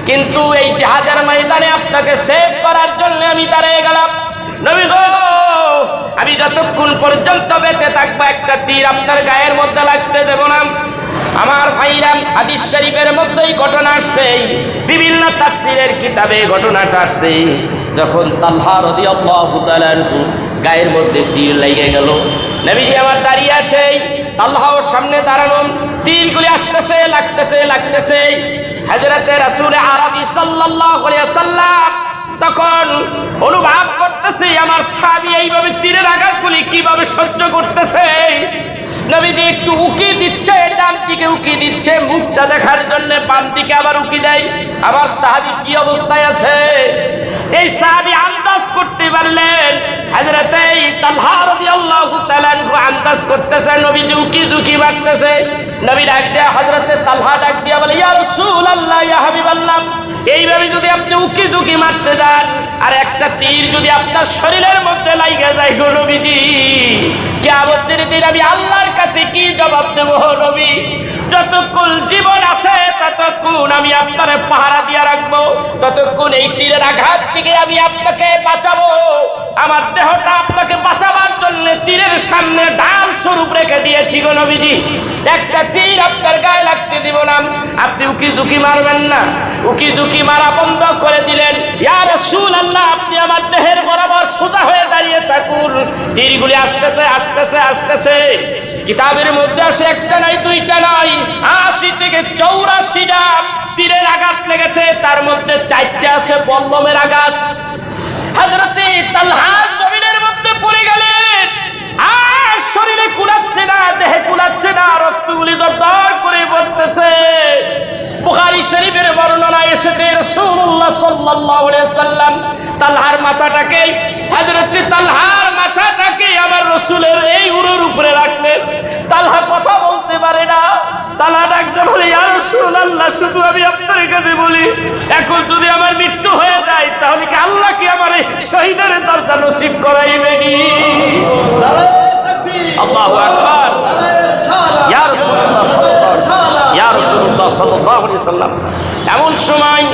কিন্তু এই জিহাদের ময়দানে আপনাকে সেভ করার জন্য আমি দাঁড়িয়ে গেলাম। নবী গো, আমি যতক্ষণ পর্যন্ত বেঁচে থাকবো একটা তীর আপনার গায়ের মধ্যে লাগতে দেব না। আমার ভাইরা, হাদিস শরীফের মধ্যেই ঘটনা আসছে, বিভিন্ন তাফসীরের কিতাবে ঘটনাটা আসছে। যখন তালহা রাদিয়াল্লাহু তাআলা আনহু গায়ের মধ্যে তীর লেগে গেল, নবীজি আমার দাঁড়িয়ে আছে, তালহাও সামনে দাঁড়ানো, তীরগুলি আসতেছে, লাগতেছে। হযরতে রাসূল আরবি সাল্লাল্লাহু আলাইহি ওয়াসাল্লাম তখন অনুভব করতেছে আমার সাহাবী এইভাবে তীরের আঘাতগুলি কিভাবে সহ্য করতেছে। নবীজি একটু উকি দিচ্ছে, ডান দিকে উকি দিচ্ছে মুখটা দেখার জন্য, বাম দিকে আবার উকি দেয়। আমার সাহাবী কি অবস্থায় আছে এই সাহাবী আন্দাজ করতে পারলেন। হযরতে তালহা রাদিয়াল্লাহু তাআলা আনহু আন্দাজ করতেছে নবীজি উকি ঝুঁকি মারতেছে। নবী ডাক দেয়া, হযরতে তালহা ডাক দিয়া বলে, ইয়া রাসূলুল্লাহ, ইয়া হাবিবাল্লাহ, এইভাবে যদি আপনি উকি ঝুঁকি মারতে যান আর একটা তীর যদি আপনার শরীরের মধ্যে লাগা যায় গো নবীজি, কিয়ামতের দিন আমি আল্লাহর কাছে কি জবাব দেব নবী? যতক্ষণ জীবন আছে ততক্ষণ আমি আপনারে পাহারা দিয়ে রাখবো, ততক্ষণ এই তীরের আঘাত থেকে আমি আপনাকে বাঁচাবো। আমার দেহটা আপনাকে বাঁচাবার জন্য তীরের সামনে ঢাল স্বরূপ রেখে দিয়েছি গো নবীজি। একটা তীর আপনার গায়ে লাগতে দিব না। আপনি উকি ঝুঁকি মারবেন না, উকি ঝুঁকি মারা বন্ধ করে দিলেন। ইয়া রাসূলুল্লাহ, আপনি আমার দেহের বরাবর সোজা হয়ে দাঁড়িয়ে থাকুন। তীরগুলি আসতেছে আসতেছে আসতেছে। কিতাবের মধ্যে আসে একটা নাই দুইটা নয়, ৮০ থেকে ৮৪টা তীরের আঘাত লেগেছে। তার মধ্যে 4টা আছে বল্লমের আঘাত। হযরতে তালহা জমিনের মধ্যে পড়ে গেলেন, আর শরীরে কুলাচ্ছে না, দেহে কুলাচ্ছে না, রক্তগুলি দরদর করে পড়তেছে। বুখারী শরীফের বর্ণনা এসেছে রাসূলুল্লাহ সাল্লাল্লাহু আলাইহি ওয়াসাল্লাম তালহার মাথাটাকে, হযরতে তালহার মাথাটাকে আমার রাসূলের এই উরুর উপরে রাখলেন। তালহা কথা বলতে পারে না। তালহা ডাকতে বলে, ইয়া রাসূলুল্লাহ, শুধু আমি আপনার কাছে বলি, এখন যদি আমার মৃত্যু হয়ে যায় তাহলে কি আল্লাহ কি আমার শহীদের দরজা নসিব করাইবেনি? আল্লাহু আকবার। ইয়া রাসূলুল্লাহ সাল্লাল্লাহু আলাইহি ওয়াসাল্লাম এমন সময়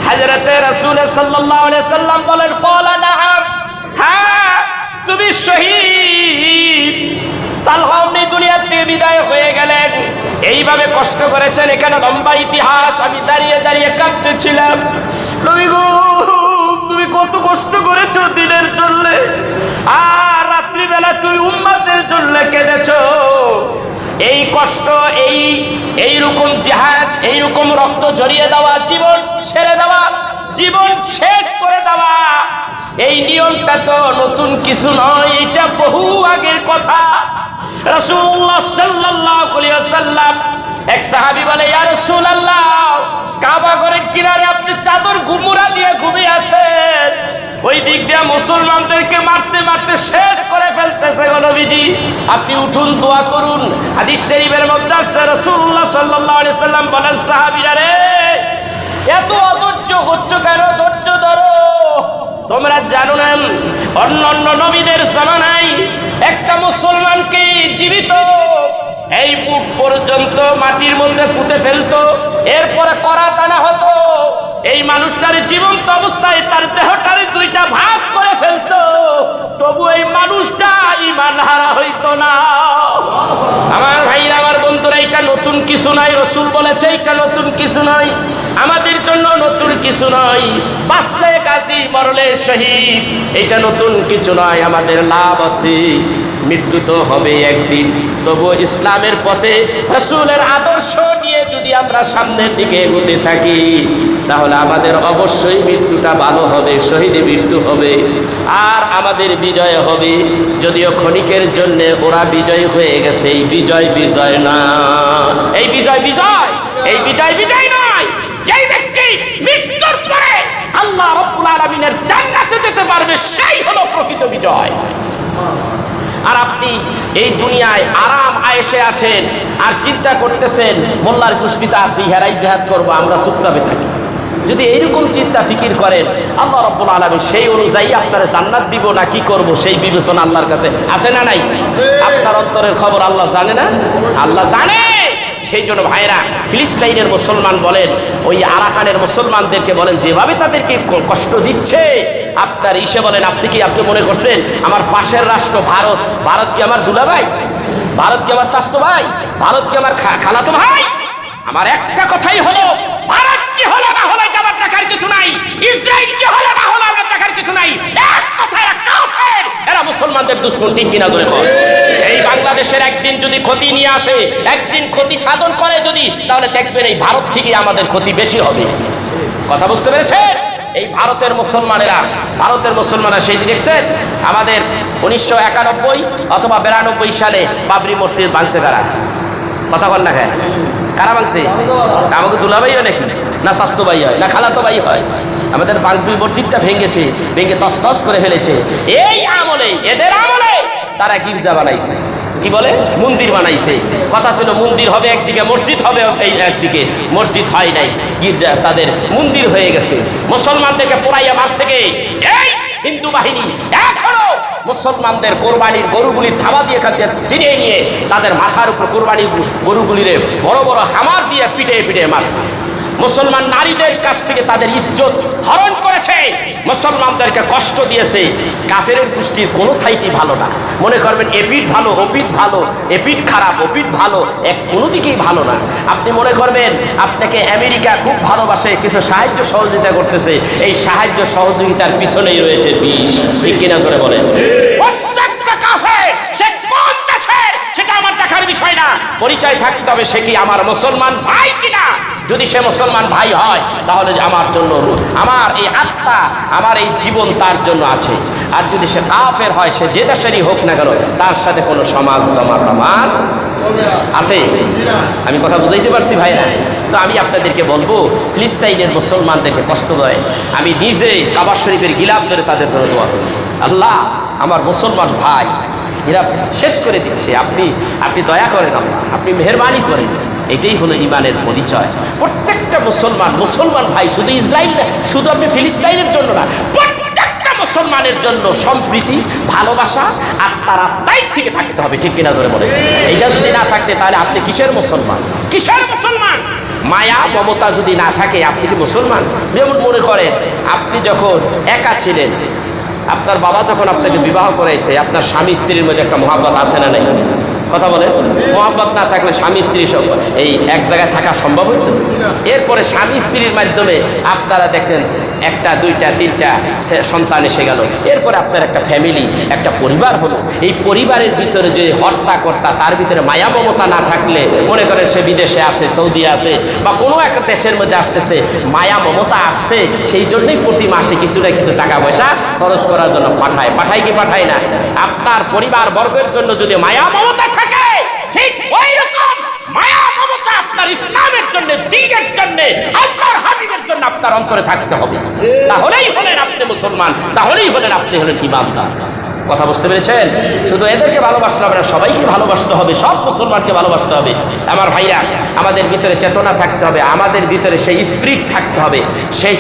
হযরতে রাসূল সাল্লাল্লাহু আলাইহি ওয়াসাল্লাম বলেন, ক্বালা নাআম, হ্যাঁ তুমি শহীদ। তালহা আপনি দুনিয়া থেকে বিদায় হয়ে গেলেন। এইভাবে কষ্ট করেছেন, এখানে লম্বা ইতিহাস। আমি দাঁড়িয়ে দাঁড়িয়ে কাঁদতেছিলাম। নবী গো, তুমি কত কষ্ট করেছো দিনের জন্য, আর রাত্রিবেলা তুমি উম্মতের জন্য কেঁদেছো। এই কষ্ট, এইরকম জিহাদ, এইরকম রক্ত ঝরিয়ে দেওয়া, জীবন ছেড়ে দেওয়া, জীবন শেষ করে দেওয়া, এই নিয়মটা তো নতুন কিছু নয়, এটা বহু আগের কথা। রাসূলুল্লাহ সাল্লাল্লাহু আলাইহি ওয়াসাল্লাম, এক সাহাবী বলে, ইয়া রাসূলুল্লাহ, কাবা ঘরের কিনারে আপনি চাদর গুমরা দিয়ে ঘুমিয়ে আছেন, ওই দিক দিয়ে মুসলমানদেরকে মারতে মারতে শেষ করে ফেলতেছে গো নবীজি, আপনি উঠুন, দোয়া করুন। হাদিস শরীফের মধ্যে আছে রাসূলুল্লাহ সাল্লাল্লাহু আলাইহি ওয়াসাল্লাম বলেন, সাহাবীরা রে, এত অধৈর্য হচ্ছ কেন? ধৈর্য ধরো। তোমরা জানো না, অন্যান্য নবীদের জামানায় একটা মুসলমানকে জীবিত এই বুক পর্যন্ত মাটির মধ্যে পুঁতে ফেলতো, এরপরে করাত আনা হতো। এই মানুষটার জীবন্ত অবস্থায় তার দেহটারে 2টা ভাগ করে ফেলতো, তবু এই মানুষটা ঈমান হারা হইতো না। আমার ভাইরা, আমার বন্ধুরা, এটা নতুন কিছু নয়। রাসূল বলেছে এটা নতুন কিছু নয়, আমাদের জন্য নতুন কিছু নয়। বাঁচলে গাজী, মরলে শহীদ, এটা নতুন কিছু নয়। আমাদের লাভ আছে, মৃত্যু তো হবে একদিন, তবু ইসলামের পথে রাসূলের আদর্শ নিয়ে যদি আমরা সামনের দিকে এগোতে থাকি, তাহলে আমাদের অবশ্যই মৃত্যুটা ভালো হবে, শহীদে মৃত্যু হবে, আর আমাদের বিজয় হবে। যদিও ক্ষণিকের জন্য ওরা বিজয় হয়ে গেছে, এই বিজয় বিজয় না, এই বিজয় বিজয়, এই বিজয় বিজয় নয়। যেই ব্যক্তি মৃত্যুর পরে আল্লাহ রাব্বুল আলামিনের জান্নাতে যেতে পারবে, সেই হলো প্রকৃত বিজয়। আর আপনি এই দুনিয়ায় আরাম আয়েশে আছেন আর চিন্তা করতেছেন, মোল্লার পুষ্পিতা আছি, হেরাই জিহাদ করবো, আমরা চুপচাপে থাকি। যদি এইরকম চিন্তা ফিকির করেন, আল্লাহ রাব্বুল আলামিন সেই অনুযায়ী আপনারা জান্নাত দিব না কি করব, সেই বিবেচনা আল্লাহর কাছে আছে না নাই? আপনার অন্তরের খবর আল্লাহ জানে না? আল্লাহ জানে। সেই জন্য ভাইরা, ফিলিস্তিনের মুসলমান বলেন, ওই আরাকানের মুসলমানদেরকে বলেন, যেভাবে তাদেরকে কষ্ট দিচ্ছে, আপনার ইসে বলেন, আপনি মনে করছেন আমার পাশের রাষ্ট্র ভারত, ভারত কি আমার দুলাভাই? ভারত কি আমার স্বাস্থ্য ভাই? ভারত কি আমার খালাতো ভাই? আমার একটা কথাই হলো, ভারত কি হলো না হলো এটা আমার দেখার কিছু নাই, ইসরায়েল কি হলো না হলো আমার দেখার কিছু নাই। এক কথায় কাফের, এরা মুসলমানদের দুশমন, ঠিক কিনা ধরে বল। এই বাংলাদেশের একদিন যদি ক্ষতি নিয়ে আসে, একদিন ক্ষতি সাধন করে যদি, তাহলে দেখবেন এই ভারত থেকে আমাদের ক্ষতি বেশি হবে। কথা বুঝতে পেরেছে? এই ভারতের মুসলমানেরা সেই দেখছেন, আমাদের 1991 অথবা 92 সালে বাবরি মসজিদ ভাঙছে কারা? কথা বল না, খায় কারা ভাঙছে? আমাকে দুলাভাই হয় নাকি, না স্বাস্থ্য ভাই হয়, না খালাতো ভাই হয়? আমাদের বাগবি মসজিদটা ভেঙে তছনছ করে ফেলেছে। এই আমলে, এদের আমলে তারা গির্জা বানাইছে, কি বলে মন্দির বানাইছে। কথা ছিল মন্দির হবে একদিকে, মসজিদ হবে এই একদিকে, মসজিদ হয় নাই, গির্জা তাদের মন্দির হয়ে গেছে। মুসলমানদেরকে পোড়াইয়া মারছে কে? এই হিন্দু বাহিনী। এখনো মুসলমানদের কোরবানির গরুগুলি থাবা দিয়ে খাতে ছিনিয়ে নিয়ে তাদের মাথার উপর কোরবানির গরুগুলিরে বড় বড় হামার দিয়ে পিটে পিটে মারছে। মুসলমান নারীদের কাছ থেকে তাদের ইজ্জত হরণ করেছে, মুসলমানদেরকে কষ্ট দিয়েছে। কাফেরের গোষ্ঠীর কোনো সাইটই ভালো না। মনে করবেন এপিট ভালো, ওপিট ভালো, এপিট খারাপ, ওপিট ভালো, কোনো দিকেই ভালো না। আপনি মনে করবেন আপনাকে আমেরিকা খুব ভালোবাসে, কিছু সাহায্য সহযোগিতা করতেছে, এই সাহায্য সহযোগিতার পিছনেই রয়েছে বিষ। ঠিক কিনা করে বলেন? প্রত্যেকটা কাফের সে কোন দেশের সেটা আমার দেখার বিষয় না, পরিচয় থাকতে হবে সে কি আমার মুসলমান ভাই কিনা। যদি সে মুসলমান ভাই হয় তাহলে আমার জন্য, আমার এই আত্মা, আমার এই জীবন তার জন্য আছে। আর যদি সে কাফের হয়, সে যে দেশেরই হোক না কেন, তার সাথে কোনো সমাজ জমাত আমার আছে। আমি কথা বুঝাইতে পারছি ভাই না? তো আমি আপনাদেরকে বলবো, ফিলিস্তাইনের মুসলমানদেরকে কষ্ট দেয়, আমি নিজে কাবা শরীফের গিলাফ ধরে তাদের জন্য দোয়া করি, আল্লাহ আমার মুসলমান ভাই এরা শেষ করে দিচ্ছে, আপনি দয়া করেন, আপনি মেহেরবানি করেন। এটাই হলো ইমানের পরিচয়। প্রত্যেকটা মুসলমান ভাই, শুধু ইসরায়েল না, শুধু আপনি ফিলিস্তাইনের জন্য না, প্রত্যেকটা মুসলমানের জন্য সম্প্রীতি, ভালোবাসা আত্মার আত্মাই থেকে থাকতে হবে। ঠিক কিনা ধরে বলে? এইটা যদি না থাকতে তাহলে আপনি কিসের মুসলমান? কিসের মুসলমান? মায়া মমতা যদি না থাকে আপনি কি মুসলমান? যেমন মনে করেন আপনি যখন একা ছিলেন, আপনার বাবা যখন আপনাকে বিবাহ করেছে, আপনার স্বামী স্ত্রীর মধ্যে একটা মহব্বত আছে না নাই? কথা বলেন। মহব্বত না থাকলে স্বামী স্ত্রী এই এক জায়গায় থাকা সম্ভব হচ্ছে? এরপরে স্বামী স্ত্রীর মাধ্যমে আপনারা দেখেন একটা, দুইটা, তিনটা সন্তান এসে গেল, এরপরে আপনার একটা ফ্যামিলি, একটা পরিবার হলো। এই পরিবারের ভিতরে যে হর্তাকর্তা, তার ভিতরে মায়া মমতা না থাকলে, মনে করেন সে বিদেশে আছে, সৌদি আছে, বা কোনো একটা দেশের মধ্যে আসতেছে, মায়া মমতা আসছে, সেই জন্যই প্রতি মাসে কিছু না কিছু টাকা পয়সা খরচ করার জন্য পাঠায় কি পাঠায় না? আপনার পরিবার বর্গের জন্য যদি মায়া মমতা থাকে, ঠিক ওই রকম মায়া মমতা আপনার ইসলামের জন্য, দ্বীনের জন্য, আল্লাহর হাবিবের জন্য আপনার অন্তরে থাকতে হবে। তাহলেই হলেন আপনি মুসলমান, তাহলেই হলেন আপনি হলেন ইমানদার। কথা বুঝতে পেরেছেন? শুধু এদেরকে ভালোবাসতে হবে না, সবাইকে ভালোবাসতে হবে, সব মুসলমানকে ভালোবাসতে হবে। আমার ভাইরা, আমাদের ভিতরে চেতনা থাকতে হবে, আমাদের ভিতরে সেই স্পিরিট থাকতে হবে, সেই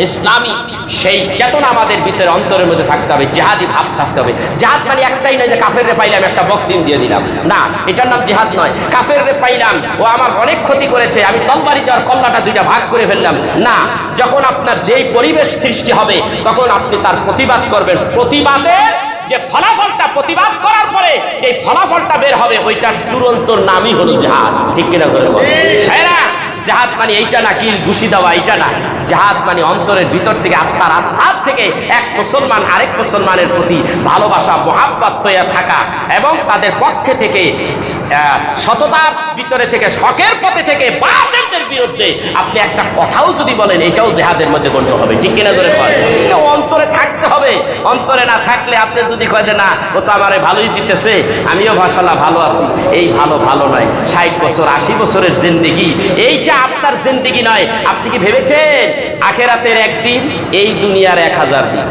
ইসলামী সেই চেতনা আমাদের ভিতরে অন্তরের মধ্যে থাকতে হবে, জিহাদি ভাব থাকতে হবে। জিহাদ মানে একটাই নয় যে কাফেররে পাইলাম একটা বক্সিং দিয়ে দিলাম, না, এটার নাম জিহাদ নয়। কাফেররে পাইলাম, ও আমার অনেক ক্ষতি করেছে, আমি তলবারি দেওয়ার কল্লাটা দুইটা ভাগ করে ফেললাম, না। যখন আপনার যেই পরিবেশ সৃষ্টি হবে তখন আপনি তার প্রতিবাদ করবেন। প্রতিবাদের যে ফলাফলটা, প্রতিবাদ করার পরে যে ফলাফলটা বের হবে, ওইটার চূড়ান্ত নামই হলো জিহাদ। ঠিক কিনা বলেন? হ্যাঁ না? জিহাদ মানে এইটা না কি ঘুষি দেওয়া, এইটা না। জিহাদ মানে অন্তরের ভিতর থেকে, আত্মার আত্মার থেকে এক মুসলমান আরেক মুসলমানের প্রতি ভালোবাসা, মহাব্বত হয়ে থাকা, এবং তাদের পক্ষে থেকে সততার ভিতরে থেকে, হকের পথে থেকে বাতিলদের বিরুদ্ধে আপনি একটা কথাও যদি বলেন, এটাও জিহাদের মধ্যে গণ্য হবে। ঠিক কিনা ধরে বলেন? এটা অন্তরে থাকতে হবে। অন্তরে না থাকলে আপনি যদি কয়েন না, ও তো আমারে ভালোই দিতেছে, আমিও ভাষালা ভালো আছি, এই ভালো নয়। 60 বছর 80 বছরের জিন্দেগি, এইটা আপনার জিন্দেগি নয়। আপনি কি ভেবেছেন আখেরাতের একদিন, এই দুনিয়ার 1000 দিন?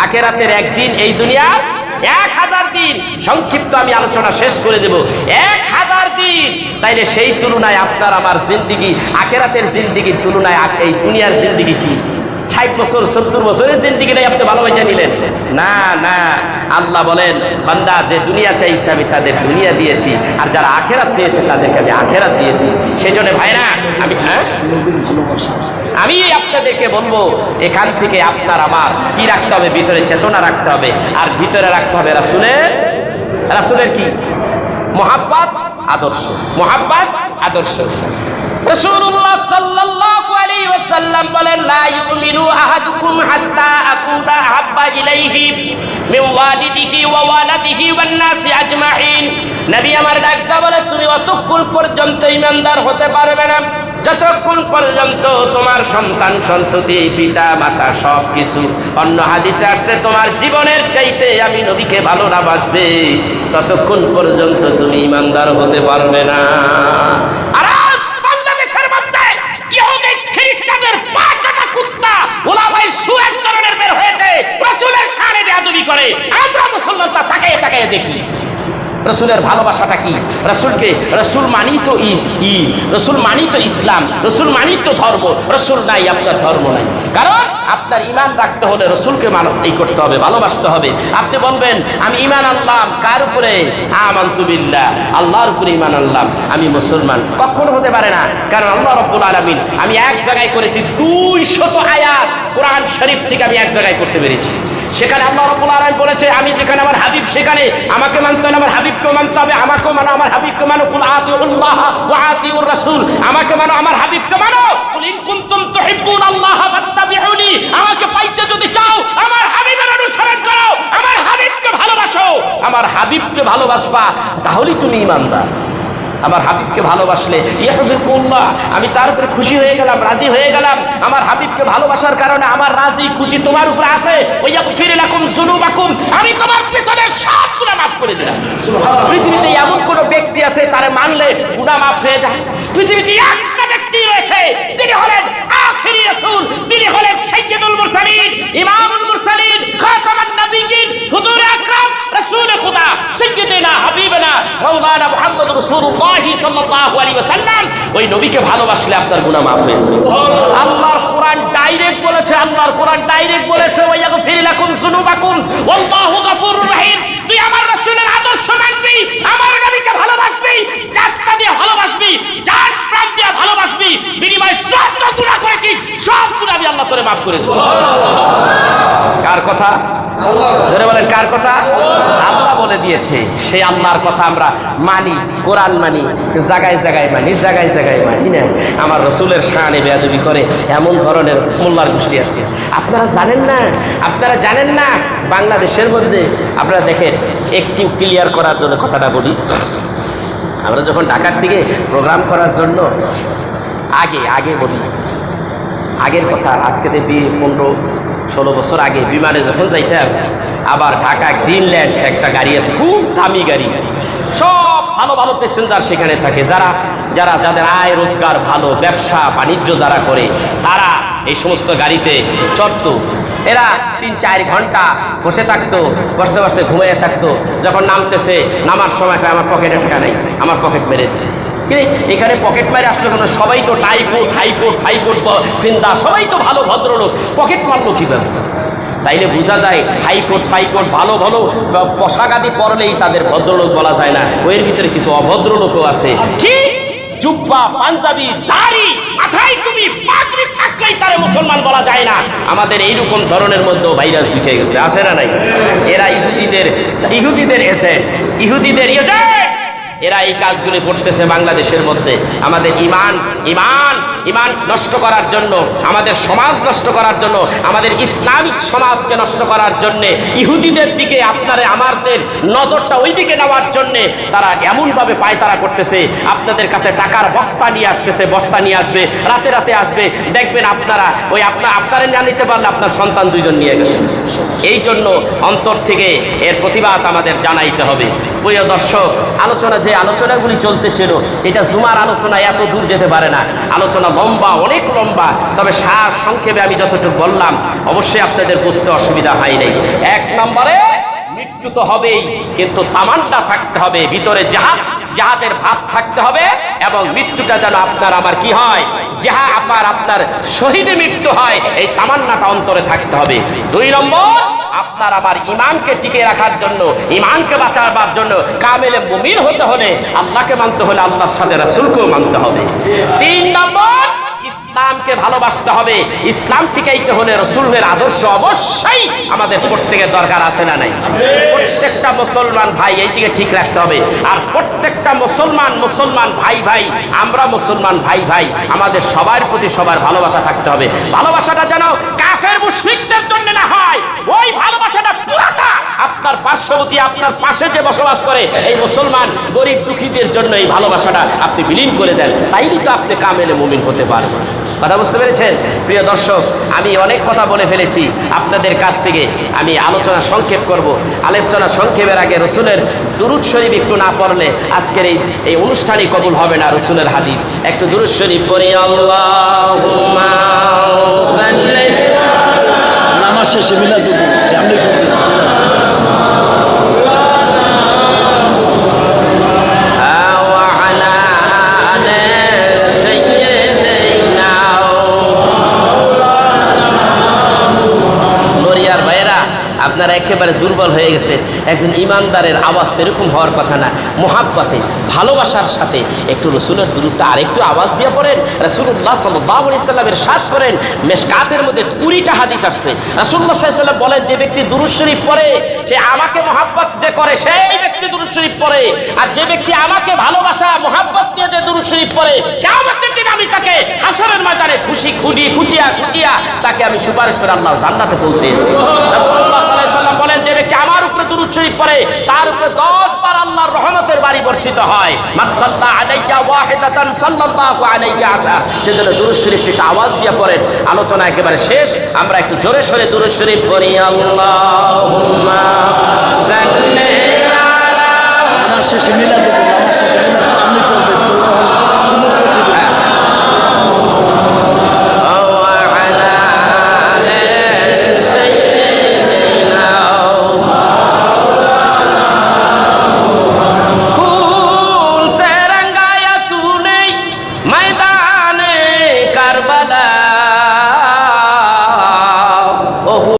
আখেরাতের একদিন, এই দুনিয়ার 1000 দিন। সংক্ষিপ্ত আমি আলোচনা শেষ করে দেব। 1000 দিন, তাইলে সেই তুলনায় আপনার আমার জিন্দিগি, আখেরাতের জিন্দিগির তুলনায় এই দুনিয়ার জিন্দিগি কি? 60 বছর 70 বছরের জিন্দিগিটাই আপনি ভালোবাসা নিলেন? না না, আল্লাহ বলেন, বান্দা যে দুনিয়া চাইছে আমি তাদের দুনিয়া দিয়েছি, আর যারা আখেরাত চেয়েছে তাদেরকে আমি আখেরাত দিয়েছি। সেই জন্য ভাইরা, আমি আপনাদেরকে বলবো, এখান থেকে আপনার আমার কি রাখতে হবে? ভিতরে চেতনা রাখতে হবে, আর ভিতরে রাখতে হবে রাসূলের কি? মুহাব্বত, আদর্শ। মুহাব্বত, আদর্শ। রাসূলুল্লাহ সাল্লাল্লাহু আলাইহি ওয়াসাল্লাম বলেন, লা ইউমিনু আহাদুকুম হাত্তা আকুনা আহাব্বা ইলাইহি মিন ওয়ালিদিহি ওয়া ওয়ালাদিহি ওয়ান নাসি আজমাইন। নবী আমার ডাকটা বলে, তুমি অতক্ষণ পর্যন্ত ঈমানদার হতে পারবে না যতক্ষণ পর্যন্ত তোমার সন্তান সন্ততি, পিতা মাতা সবকিছু, অন্য হাদিসে আসছে তোমার জীবনের চাইতে আমি নবীকে ভালো না বাসবে, ততক্ষণ পর্যন্ত তুমি ঈমানদার হতে পারবে না। আর বাংলাদেশের মধ্যে ইহুদি খ্রিস্টানদের পাঁচটা কুত্তা ওলামায়ে সু এক ধরনের বের হয়েছে, রাসূলের শানে বেয়াদবি করে। আমরা মুসলমান তা তাকায় দেখি। রসুলের ভালোবাসাটা কি? রসুল মানি তো রসুল মানি তো ইসলাম, রসুল মানি তো ধর্ম। রসুল নাই, আপনার ধর্ম নাই। কারণ আপনার ঈমান রাখতে হলে রসুলকে করতে হবে, ভালোবাসতে হবে। আপনি বলবেন আমি ঈমান আনলাম, কার উপরে? আমানতু বিল্লাহ, আল্লাহর উপরে ঈমান আনলাম, আমি মুসলমান। কখনো হতে পারে না। কারণ আল্লাহ রাব্বুল আলামিন, আমি এক জায়গায় করেছি 200 আয়াত কোরআন শরীফ থেকে আমি এক জায়গায় করতে পেরেছি। সেখানে আল্লাহ রাব্বুল আলামিন বলেছে, আমি যেখানে আমার হাবিব, সেখানে আমাকে মানতে হবে, আমার হাবিবকেও মানতে হবে। আমাকেও মানো, আমার হাবিবকে মানো। কুল আতিউল্লাহ ওয়া আতিউর রাসূল, আমাকে মানো, আমার হাবিবকে মানো। কুল ইন কুনতুম তুহিব্বুনাল্লাহ ফাত্তাবিউনি, আমাকে পাইতে যদি চাও আমার হাবিবের অনুসরণ করো, আমার হাবিবকে ভালোবাসো। আমার হাবিবকে ভালোবাসবা, তাহলেই তুমি ঈমানদার। আমার হাবিবকে ভালোবাসলে ইহবিবুল্লাহ, আমি তার উপরে খুশি হয়ে গেলাম, রাজি হয়ে গেলাম। আমার হাবিবকে ভালোবাসার কারণে আমার রাজি খুশি তোমার উপরে আছে। ওয়াগফির লাকুম যুনুবাকুম, আমি তোমার পেছনের সব গুনাহ মাফ করে দিলাম। পৃথিবীতে এমন কোন ব্যক্তি আছে তারে মানলে গুনাহ মাফ হয়ে যায়? পৃথিবীতে একটা ব্যক্তি রয়েছে, তিনি হলেন আখিরি রাসূল, তিনি হলেন সাইয়্যিদুল মুরসালিন, ইমামুল মুরসালিন, খাতামান নবিয়্যিন, হুজুর আকরাম, রাসূল খুদা, সাইয়্যিদিনা হাবিবানা মাওলানা মুহাম্মদ রাসূলুল্লাহ সাল্লাল্লাহু আলাইহি ওয়াসাল্লাম। ওই নবীকে ভালোবাসলে আপনার গুনাহ মাফ হয়ে যাবে। আল্লাহর কোরআন ডাইরেক্ট বলেছে, আল্লাহর কোরআন ডাইরেক্ট বলেছে, ওয়াগফির লাকুম যুনুবাকুম ওয়াল্লাহু গফুরুর রহিম। তুই আমার রাসূলের আদর্শ মানবি, আমার নবীকে ভালোবাসবি, জাতটা দিয়ে ভালোবাসবি, জাত প্রাণ দিয়ে ভালোবাসবি, বিনিময়ে যত গুনাহ করেছিস সব গুনাহ আমি আল্লাহ তোরে মাফ করে দেব। কার কথা? জোরে বলেন, কার কথা? আল্লাহ বলে দিয়েছে। সেই আল্লাহর কথা আমরা মানি, কোরআন মানি, জায়গায় জায়গায় মানি, জায়গায় জায়গায় মানি না। আমার রসুলের শানে বেয়াদবি করে এমন ধরনের মোল্লার গোষ্ঠী আছে। আপনারা জানেন না বাংলাদেশের মধ্যে, আপনারা দেখেন, একটু ক্লিয়ার করার জন্য কথাটা বলি। আমরা যখন ঢাকার থেকে প্রোগ্রাম করার জন্য আগে বলি, আগের কথা, আজকে 15-16 বছর আগে বিমানে যখন যাইতাম, আবার ঢাকা গ্রিনল্যান্ড একটা গাড়ি আছে, খুব দামি গাড়ি, সব ভালো ভালো প্যাসেঞ্জার সেখানে থাকে, যাদের আয় রোজগার ভালো, ব্যবসা বাণিজ্য যারা করে, তারা এই সমস্ত গাড়িতে চড়তো। এরা 3-4 ঘন্টা বসে থাকতো, বসতে বসতে ঘুমিয়ে থাকতো। যখন নামতেছে, নামার সময় আমার পকেটে টাকা নেই, আমার পকেট মেরেছে। এখানে পকেট মারে আসলে কোনো? সবাই তো টাইকোট, হাইকোট, ফাইকোট, ফিন্দা, সবাই তো ভালো ভদ্রলোক, পকেট মারলো কিভাবে? তাইলে বোঝা যায় হাইকোট, ফাইকোট, ভালো ভালো পোশাকাদি পরলেই তাদের ভদ্রলোক বলা যায় না, ওর ভিতরে কিছু অভদ্রলোকও আছে। ঠিক জুব্বা, পাঞ্জাবি, দাড়ি, মাথায় তুমি পাগড়ি থাকলেই তারে মুসলমান বলা যায় না। আমাদের এইরকম ধরনের মধ্যে ভাইরাস ঢুকে গেছে, আছে না নাই? এরা ইহুদিদের এজেন্ট, এরা এই কাজগুলি করতেছে বাংলাদেশের মধ্যে। আমাদের ঈমান নষ্ট করার জন্য, আমাদের সমাজ নষ্ট করার জন্য, আমাদের ইসলামিক সমাজকে নষ্ট করার জন্য, ইহুদিদের দিকে আমাদের নজরটা ওই দিকে নেওয়ার জন্য তারা এমনভাবে পায়তারা করতেছে। আপনাদের কাছে টাকার বস্তা নিয়ে আসবে, রাতে রাতে আসবে, দেখবেন আপনারা না নিতে পারলে আপনার সন্তান 2জন নিয়ে গেছে। এই জন্য অন্তর থেকে এর প্রতিবাদ আমাদের জানাইতে হবে। প্রিয় দর্শক, যে আলোচনাগুলি চলতেছিল, এটা জুমার আলোচনা এত দূর যেতে পারে না, আলোচনা লম্বা, অনেক লম্বা। তবে সার সংক্ষেপে আমি যতটুকু বললাম, অবশ্যই আপনাদের বুঝতে অসুবিধা হয় নাই। 1 নম্বরে, মৃত্যু তো হবেই, কিন্তু তামান্না থাকতে হবে, ভিতরে জাহাদের ভাব থাকতে হবে, এবং মৃত্যুটা যেন আপনার আমার কি হয়, আপনার শহীদে মৃত্যু হয়, এই তামান্নাটা অন্তরে থাকতে হবে। 2 নম্বর, আপনার আমার ঈমানকে টিকে রাখার জন্য, ঈমানকে বাঁচাবার জন্য কামেলে মুমিন হতে হলে, আল্লাহকে মানতে হলে আল্লাহর সাথে রাসূলকেও মানতে হবে। 3 নম্বর, ইসলামকে ভালোবাসতে হবে। ইসলাম টিকাইতে হলে রাসূলের আদর্শ অবশ্যই আমাদের প্রত্যেকের দরকার আছে না নাই? প্রত্যেকটা মুসলমান ভাই এইদিকে ঠিক রাখতে হবে। আর প্রত্যেকটা মুসলমান ভাই, আমরা মুসলমান ভাই, আমাদের সবার প্রতি সবার ভালোবাসা থাকতে হবে। ভালোবাসাটা যেন কাফের মুশরিকদের জন্য না হয়, ওই ভালোবাসাটা পুরাটা আপনার পার্শ্ববর্তী, আপনার পাশে যে বসবাস করে এই মুসলমান গরিব দুঃখীদের জন্য এই ভালোবাসাটা আপনি বিলীন করে দেন, তাইলে তো আপনি কামেলে মুমিন হতে পারবেন। কথা বুঝতে পেরেছেন? প্রিয় দর্শক, আমি অনেক কথা বলে ফেলেছি, আপনাদের কাছ থেকে আমি আলোচনা সংক্ষেপ করব। আলোচনা সংক্ষেপের আগে রসুলের দুরূদ শরীফ একটু না পড়লে আজকের এই অনুষ্ঠানই কবুল হবে না। রসুলের হাদিস, একটু দুরূদ শরীফ পড়ি। আল্লাহুম্মা সাল্লি, নামাজ শেষে মিলাদ একেবারে দুর্বল হয়ে গেছে। একজন ইমানদারের আওয়াজ এরকম হওয়ার কথা না, মোহাব্বতে ভালোবাসার সাথে একটু রসুলের দুরূদটা আর একটু আওয়াজ দিয়ে পড়েন। রাসূলুল্লাহ সাল্লাল্লাহু আলাইহি সাল্লামের সাথ করেন। মেশকাতের মধ্যে 20টা হাদিস আছে। রাসূলুল্লাহ সাল্লাল্লাহু আলাইহি সাল্লাম বলেন, যে ব্যক্তি দুরূদ শরীফ পড়ে সে আমাকে মোহাব্বত যে করে সেই ব্যক্তি দুরূদ শরীফ পড়ে, আর যে ব্যক্তি আমাকে ভালোবাসা মোহাব্বত দিয়ে যে দুরূদ শরীফ পড়ে কিয়ামতের দিন আমি তাকে হাসরের ময়দানে খুশি খুঁটি খুঁটিয়া খুঁটিয়া তাকে আমি সুপারিশ করে আল্লাহ জান্নাতে পৌঁছে দিই। রাসূলুল্লাহ সাল্লাল্লাহু আলাইহি সাল্লাম বলেন, যে ব্যক্তি আমার উপরে দুরূদ শরীফ পড়ে তার উপরে 10 বার আল্লাহর রহমতের বাড়ি বর্ষিত হয়। মান সাল্লা আলাইকা ওয়াহিদাতান সাল্লাল্লাহু আলাইহি আশা। সেজন্য দুরূদ শরীফটা আওয়াজ দিয়ে পড়েন। আলোচনা একেবারে শেষ, আমরা একটু জোরে সোরে দুরূদ শরীফ পড়ি। আল্লাহুম্মা সাল্লি আলা